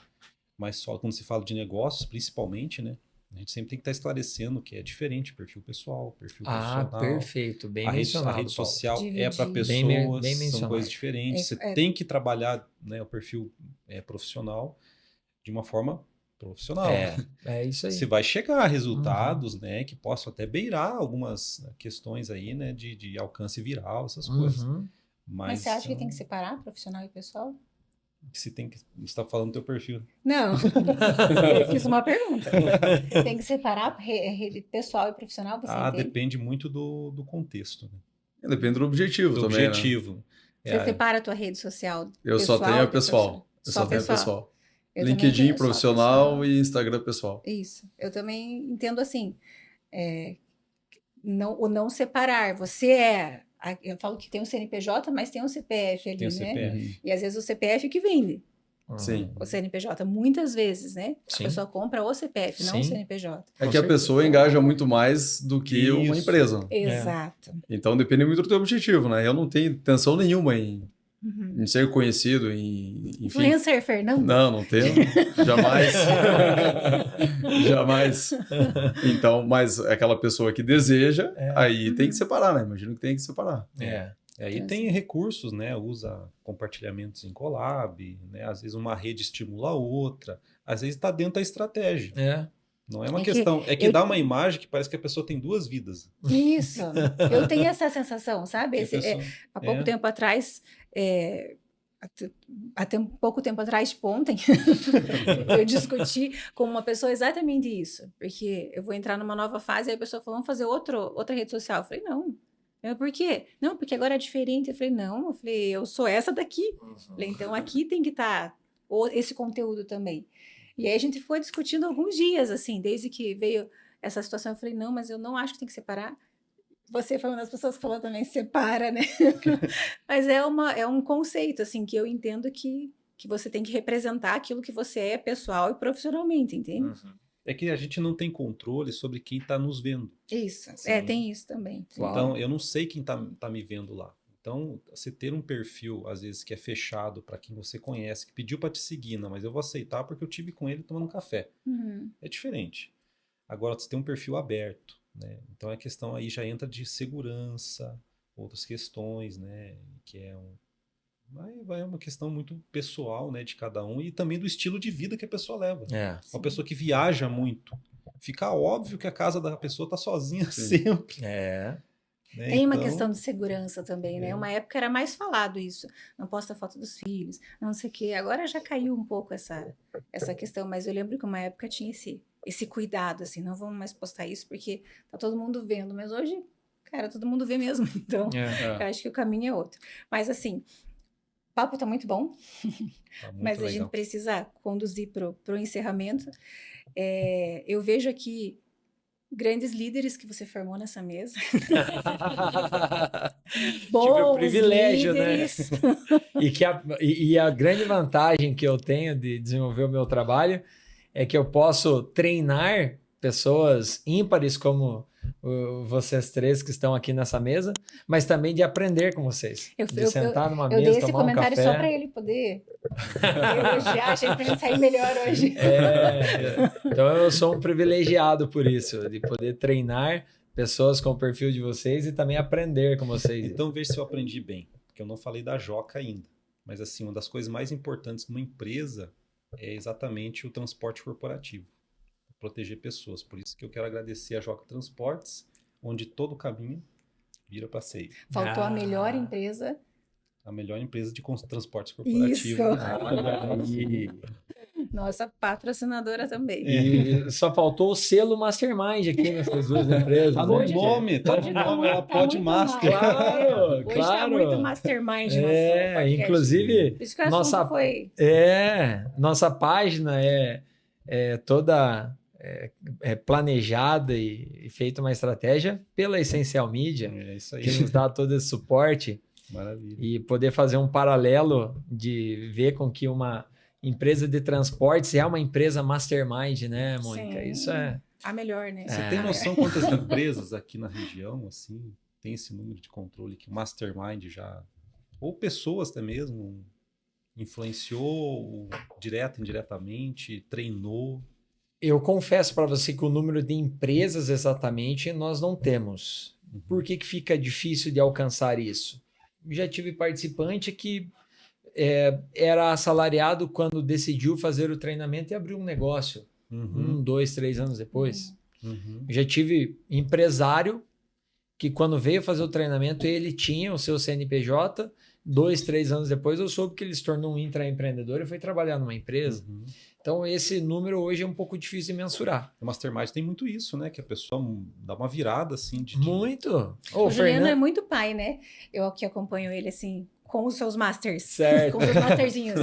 Mas só quando se fala de negócios, principalmente, né? A gente sempre tem que estar esclarecendo que é diferente perfil pessoal, perfil profissional. Perfeito. Bem A mencionado, rede Paulo. social Dividir. é para Bem pessoas, são mencionado. coisas diferentes. Você tem que trabalhar, né, o perfil profissional de uma forma profissional. É isso aí. Você vai chegar a resultados, né, que possam até beirar algumas questões aí, né, de alcance viral, essas coisas. Uhum. Mas você acha que tem que separar profissional e pessoal? Você está falando do teu perfil. Não, eu fiz uma pergunta. Tem que separar rede pessoal e profissional, você entende? Depende muito do contexto, né? Depende do objetivo Do também, né? objetivo. Você separa a tua rede social Eu só tenho a pessoal. Eu Só só tenho a pessoal. Eu também LinkedIn tenho só profissional pessoal. e Instagram pessoal. Isso. Eu também entendo assim, o não separar. Eu falo que tem um CNPJ, mas tem um CPF ali, Tem o né? CPF. E às vezes o CPF que vende Sim. o CNPJ. Muitas vezes, né? Sim. A pessoa compra o CPF, não o Sim. CNPJ. É Com que a certeza. pessoa engaja muito mais do que uma Isso. empresa. Exato. Então depende muito do teu objetivo, né? Eu não tenho intenção nenhuma em Uhum. ser conhecido, enfim. Influencer, Fernando? Não tenho. Jamais. Jamais. Então, mas aquela pessoa que deseja, aí tem que separar, né? Imagino que tem que separar. Aí tem recursos, né? Usa compartilhamentos em collab, né? Às vezes uma rede estimula a outra, às vezes está dentro da estratégia. Não é uma questão. É que dá uma imagem que parece que a pessoa tem duas vidas. Isso. Eu tenho essa sensação, sabe? Há pouco É. tempo atrás, até um pouco tempo atrás, tipo ontem, eu discuti com uma pessoa exatamente isso. Porque eu vou entrar numa nova fase e a pessoa falou, vamos fazer outra rede social. Eu falei, não. Por quê? Não, porque agora é diferente. Eu falei, não. Eu falei, eu sou essa daqui. Eu falei, então aqui tem que estar esse conteúdo também. E aí a gente ficou discutindo alguns dias, assim, desde que veio essa situação. Eu falei, não, mas eu não acho que tem que separar. Você foi uma das pessoas que falou também, separa, né? Mas é um conceito, assim, que eu entendo que você tem que representar aquilo que você é pessoal e profissionalmente, entende? É que a gente não tem controle sobre quem está nos vendo. Isso, Sim. tem isso também. Então, eu não sei quem tá me vendo lá. Então, você ter um perfil, às vezes, que é fechado para quem você conhece, que pediu para te seguir, não, mas eu vou aceitar porque eu tive com ele tomando café. Uhum. É diferente. Agora, você tem um perfil aberto, né? Então, a questão aí já entra de segurança, outras questões, né? Que é vai uma questão muito pessoal, né, de cada um e também do estilo de vida que a pessoa leva. Uma pessoa que viaja muito, fica óbvio que a casa da pessoa tá sozinha sempre. Né? Tem uma questão de segurança também, né? Uma época era mais falado isso. Não posta foto dos filhos, não sei o quê. Agora já caiu um pouco essa questão, mas eu lembro que uma época tinha esse cuidado, assim, não vamos mais postar isso porque tá todo mundo vendo. Mas hoje, cara, todo mundo vê mesmo. Então, eu acho que o caminho é outro. Mas, assim, o papo tá muito bom, mas a gente precisa conduzir pro encerramento. Eu vejo aqui grandes líderes que você formou nessa mesa. Tive Bons o privilégio, líderes. né? E a grande vantagem que eu tenho de desenvolver o meu trabalho é que eu posso treinar pessoas ímpares como vocês três que estão aqui nessa mesa, mas também de aprender com vocês. De sentar numa Eu mesa, dei esse tomar um comentário café. só para ele poder elogiar, achei pra gente sair melhor hoje. Então eu sou um privilegiado por isso, de poder treinar pessoas com o perfil de vocês e também aprender com vocês. Então veja se eu aprendi bem, porque eu não falei da Joca ainda. Mas assim, uma das coisas mais importantes numa empresa é exatamente o transporte corporativo. Proteger pessoas. Por isso que eu quero agradecer a Joca Transportes, onde todo caminho vira passeio. Faltou a melhor empresa. A melhor empresa de transporte corporativo. Isso. Nossa patrocinadora também. E só faltou o selo Mastermind aqui nessas duas empresas. Tá no né? nome, tá no nome, ela pode master. Claro, Hoje tá claro. muito mastermind no nosso podcast. Inclusive, Por isso que o assunto foi... nossa página é toda planejada e feita uma estratégia pela Essencial Media, É isso aí. que nos dá todo esse suporte. Maravilha. E poder fazer um paralelo de ver com que uma empresa de transportes é uma empresa mastermind, né, Mônica? Sim. Isso é... A melhor, né? Você tem noção quantas empresas aqui na região, assim, tem esse número de controle que o Mastermind já... Ou pessoas até mesmo, influenciou direto, indiretamente, treinou. Eu confesso para você que o número de empresas exatamente nós não temos. Por que fica difícil de alcançar isso? Já tive participante que era assalariado quando decidiu fazer o treinamento e abriu um negócio. 1, 2, 3 anos depois. Já tive empresário que quando veio fazer o treinamento ele tinha o seu CNPJ, 2, 3 anos depois eu soube que ele se tornou um intraempreendedor e foi trabalhar numa empresa. Então esse número hoje é um pouco difícil de mensurar. O Mastermind tem muito isso, né? Que a pessoa dá uma virada, assim, Muito! O Juliano é muito pai, né? Eu que acompanho ele, assim, com os seus masters. Certo. Com os seus masterzinhos.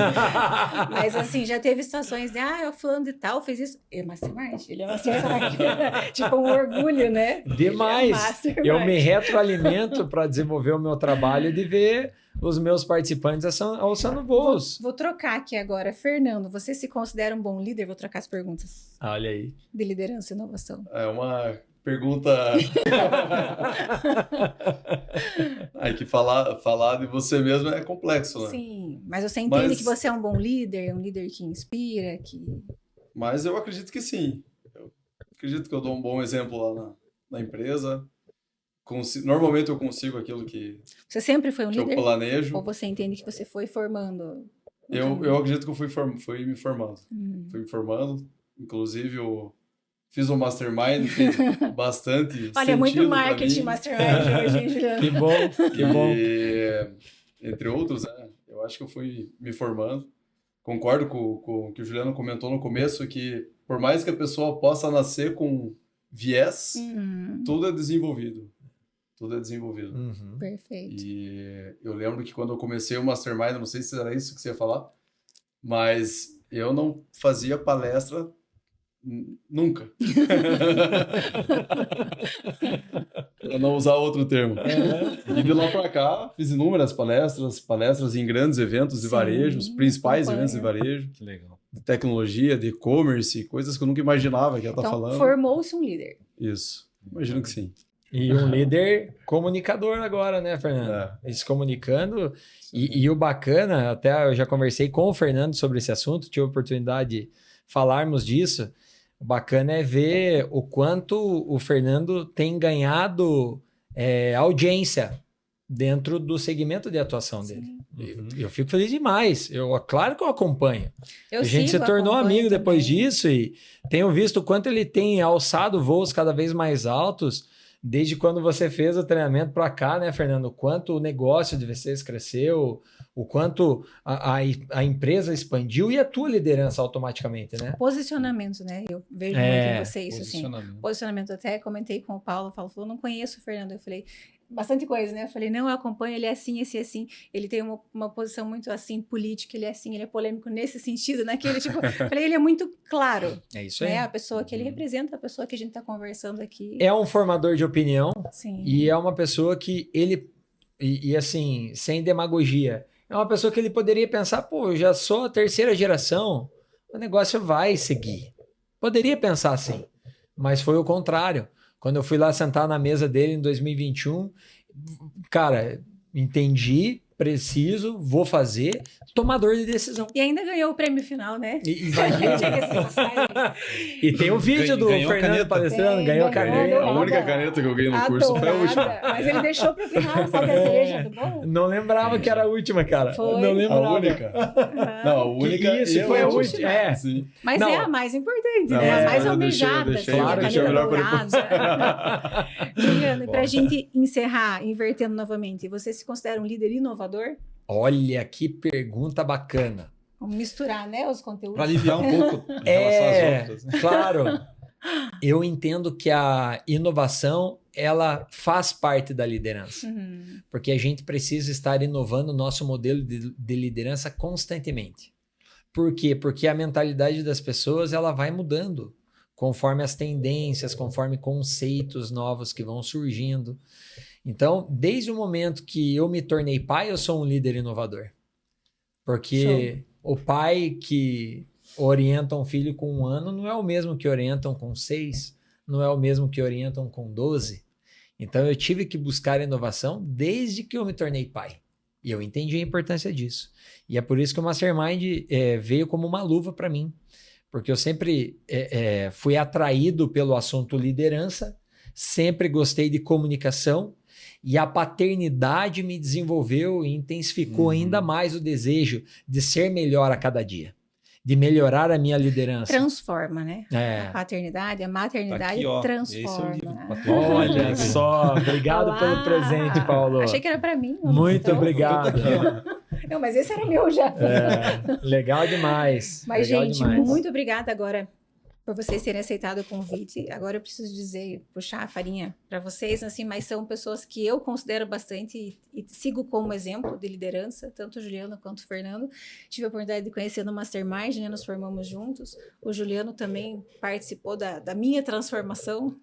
Mas, assim, já teve situações de, o fulano de tal fez isso. Ele é mastermind, ele é mastermind. Tipo, um orgulho, né? Demais! Eu me retroalimento para desenvolver o meu trabalho de ver os meus participantes alçando voos. Vou trocar aqui agora. Fernando, você se considera um bom líder? Vou trocar as perguntas. Olha aí. De liderança e inovação. É uma pergunta... Aí que falar de você mesmo é complexo, né? Sim, mas você entende que você é um bom líder, um líder que inspira, que... Mas eu acredito que sim. Eu acredito que eu dou um bom exemplo lá na empresa. Normalmente eu consigo aquilo que Você sempre foi um líder? eu planejo. Ou você entende que você foi formando? Eu acredito que eu fui me formando. Fui me formando. Inclusive, eu fiz um mastermind, fez bastante Olha, muito sentido marketing pra mim. mastermind hoje, hein, Juliano? Que bom, que bom. E, entre outros, né? Eu acho que eu fui me formando. Concordo com o que o Juliano comentou no começo, que por mais que a pessoa possa nascer com viés, tudo é desenvolvido. Tudo é desenvolvido. Perfeito. E eu lembro que quando eu comecei o Mastermind, não sei se era isso que você ia falar, mas eu não fazia palestra nunca. Para não usar outro termo. E de lá para cá, fiz inúmeras palestras em grandes eventos de varejo, os principais eventos de varejo. Que legal. De tecnologia, de e-commerce, coisas que eu nunca imaginava que ia estar Então, falando. formou-se um líder. Isso, imagino que sim. E um líder comunicador agora, né, Fernando? Se comunicando. E o bacana, até eu já conversei com o Fernando sobre esse assunto, tive a oportunidade de falarmos disso. O bacana é ver o quanto o Fernando tem ganhado audiência dentro do segmento de atuação dele. Eu fico feliz demais. Claro que eu acompanho. A gente se tornou amigo depois disso e tenho visto o quanto ele tem alçado voos cada vez mais altos desde quando você fez o treinamento para cá, né, Fernando? O quanto o negócio de vocês cresceu, o quanto a empresa expandiu e a tua liderança automaticamente, né? Posicionamento, né? Eu vejo muito em você isso, assim. Posicionamento. Posicionamento. Até comentei com o Paulo, falou, não conheço o Fernando. Eu falei, bastante coisa, né? Eu falei, não, eu acompanho, ele é assim, esse assim. Ele tem uma posição muito assim, política, ele é assim, ele é polêmico nesse sentido, naquele tipo. Eu falei, ele é muito claro. É isso aí. Né? A pessoa que ele representa, a pessoa que a gente está conversando aqui. É um formador de opinião. Sim. E é uma pessoa que ele, e assim, sem demagogia, é uma pessoa que ele poderia pensar, pô, eu já sou a terceira geração, o negócio vai seguir. Poderia pensar assim, mas foi o contrário. Quando eu fui lá sentar na mesa dele em 2021, cara, entendi, preciso, vou fazer, tomador de decisão. E ainda ganhou o prêmio final, né? Imagina. E tem o vídeo do Fernando palestrando, ganhou a caneta. A única caneta que eu ganhei no curso foi a última. Mas ele deixou pro final, sabe a cereja do bolo? Não lembrava que era a última, cara. Foi. Não lembrava. A única? Não, a única. Isso, foi a última. É. Sim. Mas Não. é a mais importante, Não, né? A mais eu almejada, deixei, assim, claro, a deixei caneta melhor pra dourada. Juliano, e pra gente encerrar, invertendo novamente, você se considera um líder inovador? Olha que pergunta bacana. Vamos misturar, né, os conteúdos. Para aliviar um pouco em relação às outras. Né? Claro. Eu entendo que a inovação, ela faz parte da liderança. Uhum. Porque a gente precisa estar inovando o nosso modelo de liderança constantemente. Por quê? Porque a mentalidade das pessoas, ela vai mudando conforme as tendências, conforme conceitos novos que vão surgindo. Então, desde o momento que eu me tornei pai, eu sou um líder inovador. Porque o pai que orienta um filho com 1 ano não é o mesmo que orientam com 6, não é o mesmo que orientam com 12. Então, eu tive que buscar inovação desde que eu me tornei pai. E eu entendi a importância disso. E é por isso que o Mastermind veio como uma luva para mim. Porque eu sempre fui atraído pelo assunto liderança, sempre gostei de comunicação, e a paternidade me desenvolveu e intensificou ainda mais o desejo de ser melhor a cada dia, de melhorar a minha liderança. Transforma, né? É. A paternidade, a maternidade Tá aqui, ó. transforma. Esse é o livro. Paternidade. Olha só, obrigado Olá! pelo presente, Paulo. Achei que era pra mim. Muito então. obrigado. Não, mas esse era meu já. Legal demais. Mas, legal gente, demais. muito obrigada agora por vocês terem aceitado o convite. Agora eu preciso dizer, puxar a farinha para vocês, assim, mas são pessoas que eu considero bastante e sigo como exemplo de liderança, tanto o Juliano quanto o Fernando. Tive a oportunidade de conhecer no Mastermind, né? Nos formamos juntos. O Juliano também participou da minha transformação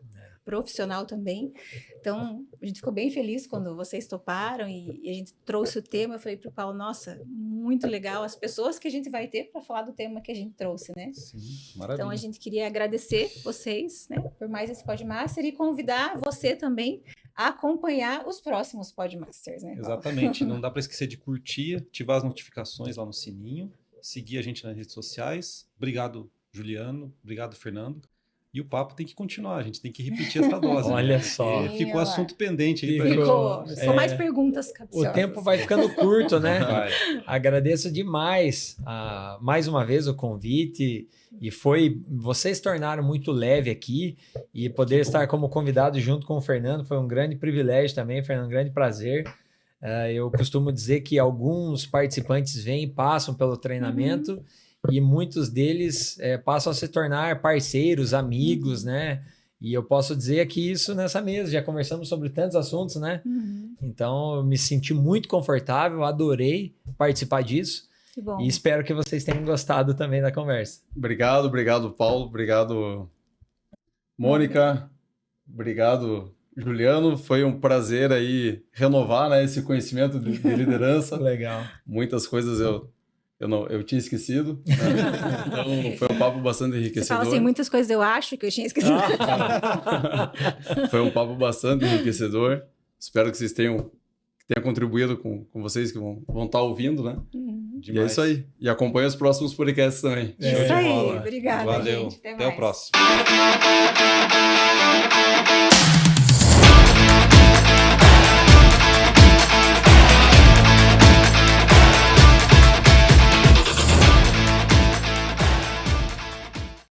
profissional também. Então, a gente ficou bem feliz quando vocês toparam e a gente trouxe o tema. Eu falei para o Paulo, nossa, muito legal as pessoas que a gente vai ter para falar do tema que a gente trouxe, né? Sim, maravilha. Então, a gente queria agradecer vocês, né, por mais esse Podmaster e convidar você também a acompanhar os próximos Podmasters, né? Exatamente. Não dá para esquecer de curtir, ativar as notificações lá no sininho, seguir a gente nas redes sociais. Obrigado, Juliano. Obrigado, Fernando. E o papo tem que continuar, a gente tem que repetir essa dose. Olha né? só. Porque ficou assunto pendente aí pra Ficou. gente. Ficou mais perguntas O capciosas. tempo vai ficando curto, né? Vai. Agradeço demais mais uma vez o convite e vocês tornaram muito leve aqui e poder estar como convidado junto com o Fernando foi um grande privilégio também, Fernando, um grande prazer. Eu costumo dizer que alguns participantes vêm e passam pelo treinamento e muitos deles passam a se tornar parceiros, amigos, né? E eu posso dizer aqui isso nessa mesa, já conversamos sobre tantos assuntos, né? Então, eu me senti muito confortável, adorei participar disso. Que bom. E espero que vocês tenham gostado também da conversa. Obrigado, Paulo. Obrigado, Mônica. Obrigado, Juliano. Foi um prazer aí renovar, né, esse conhecimento de liderança. Legal. Muitas coisas eu tinha esquecido. Né? Então, foi um papo bastante Você enriquecedor. fala assim, muitas coisas eu acho que eu tinha esquecido. Foi um papo bastante enriquecedor. Espero que vocês tenham contribuído com vocês que vão estar ouvindo, né? E é isso aí. E acompanha os próximos podcasts também. Isso Show de aí. bola. Obrigada, Valeu. gente. Até o mais. próximo.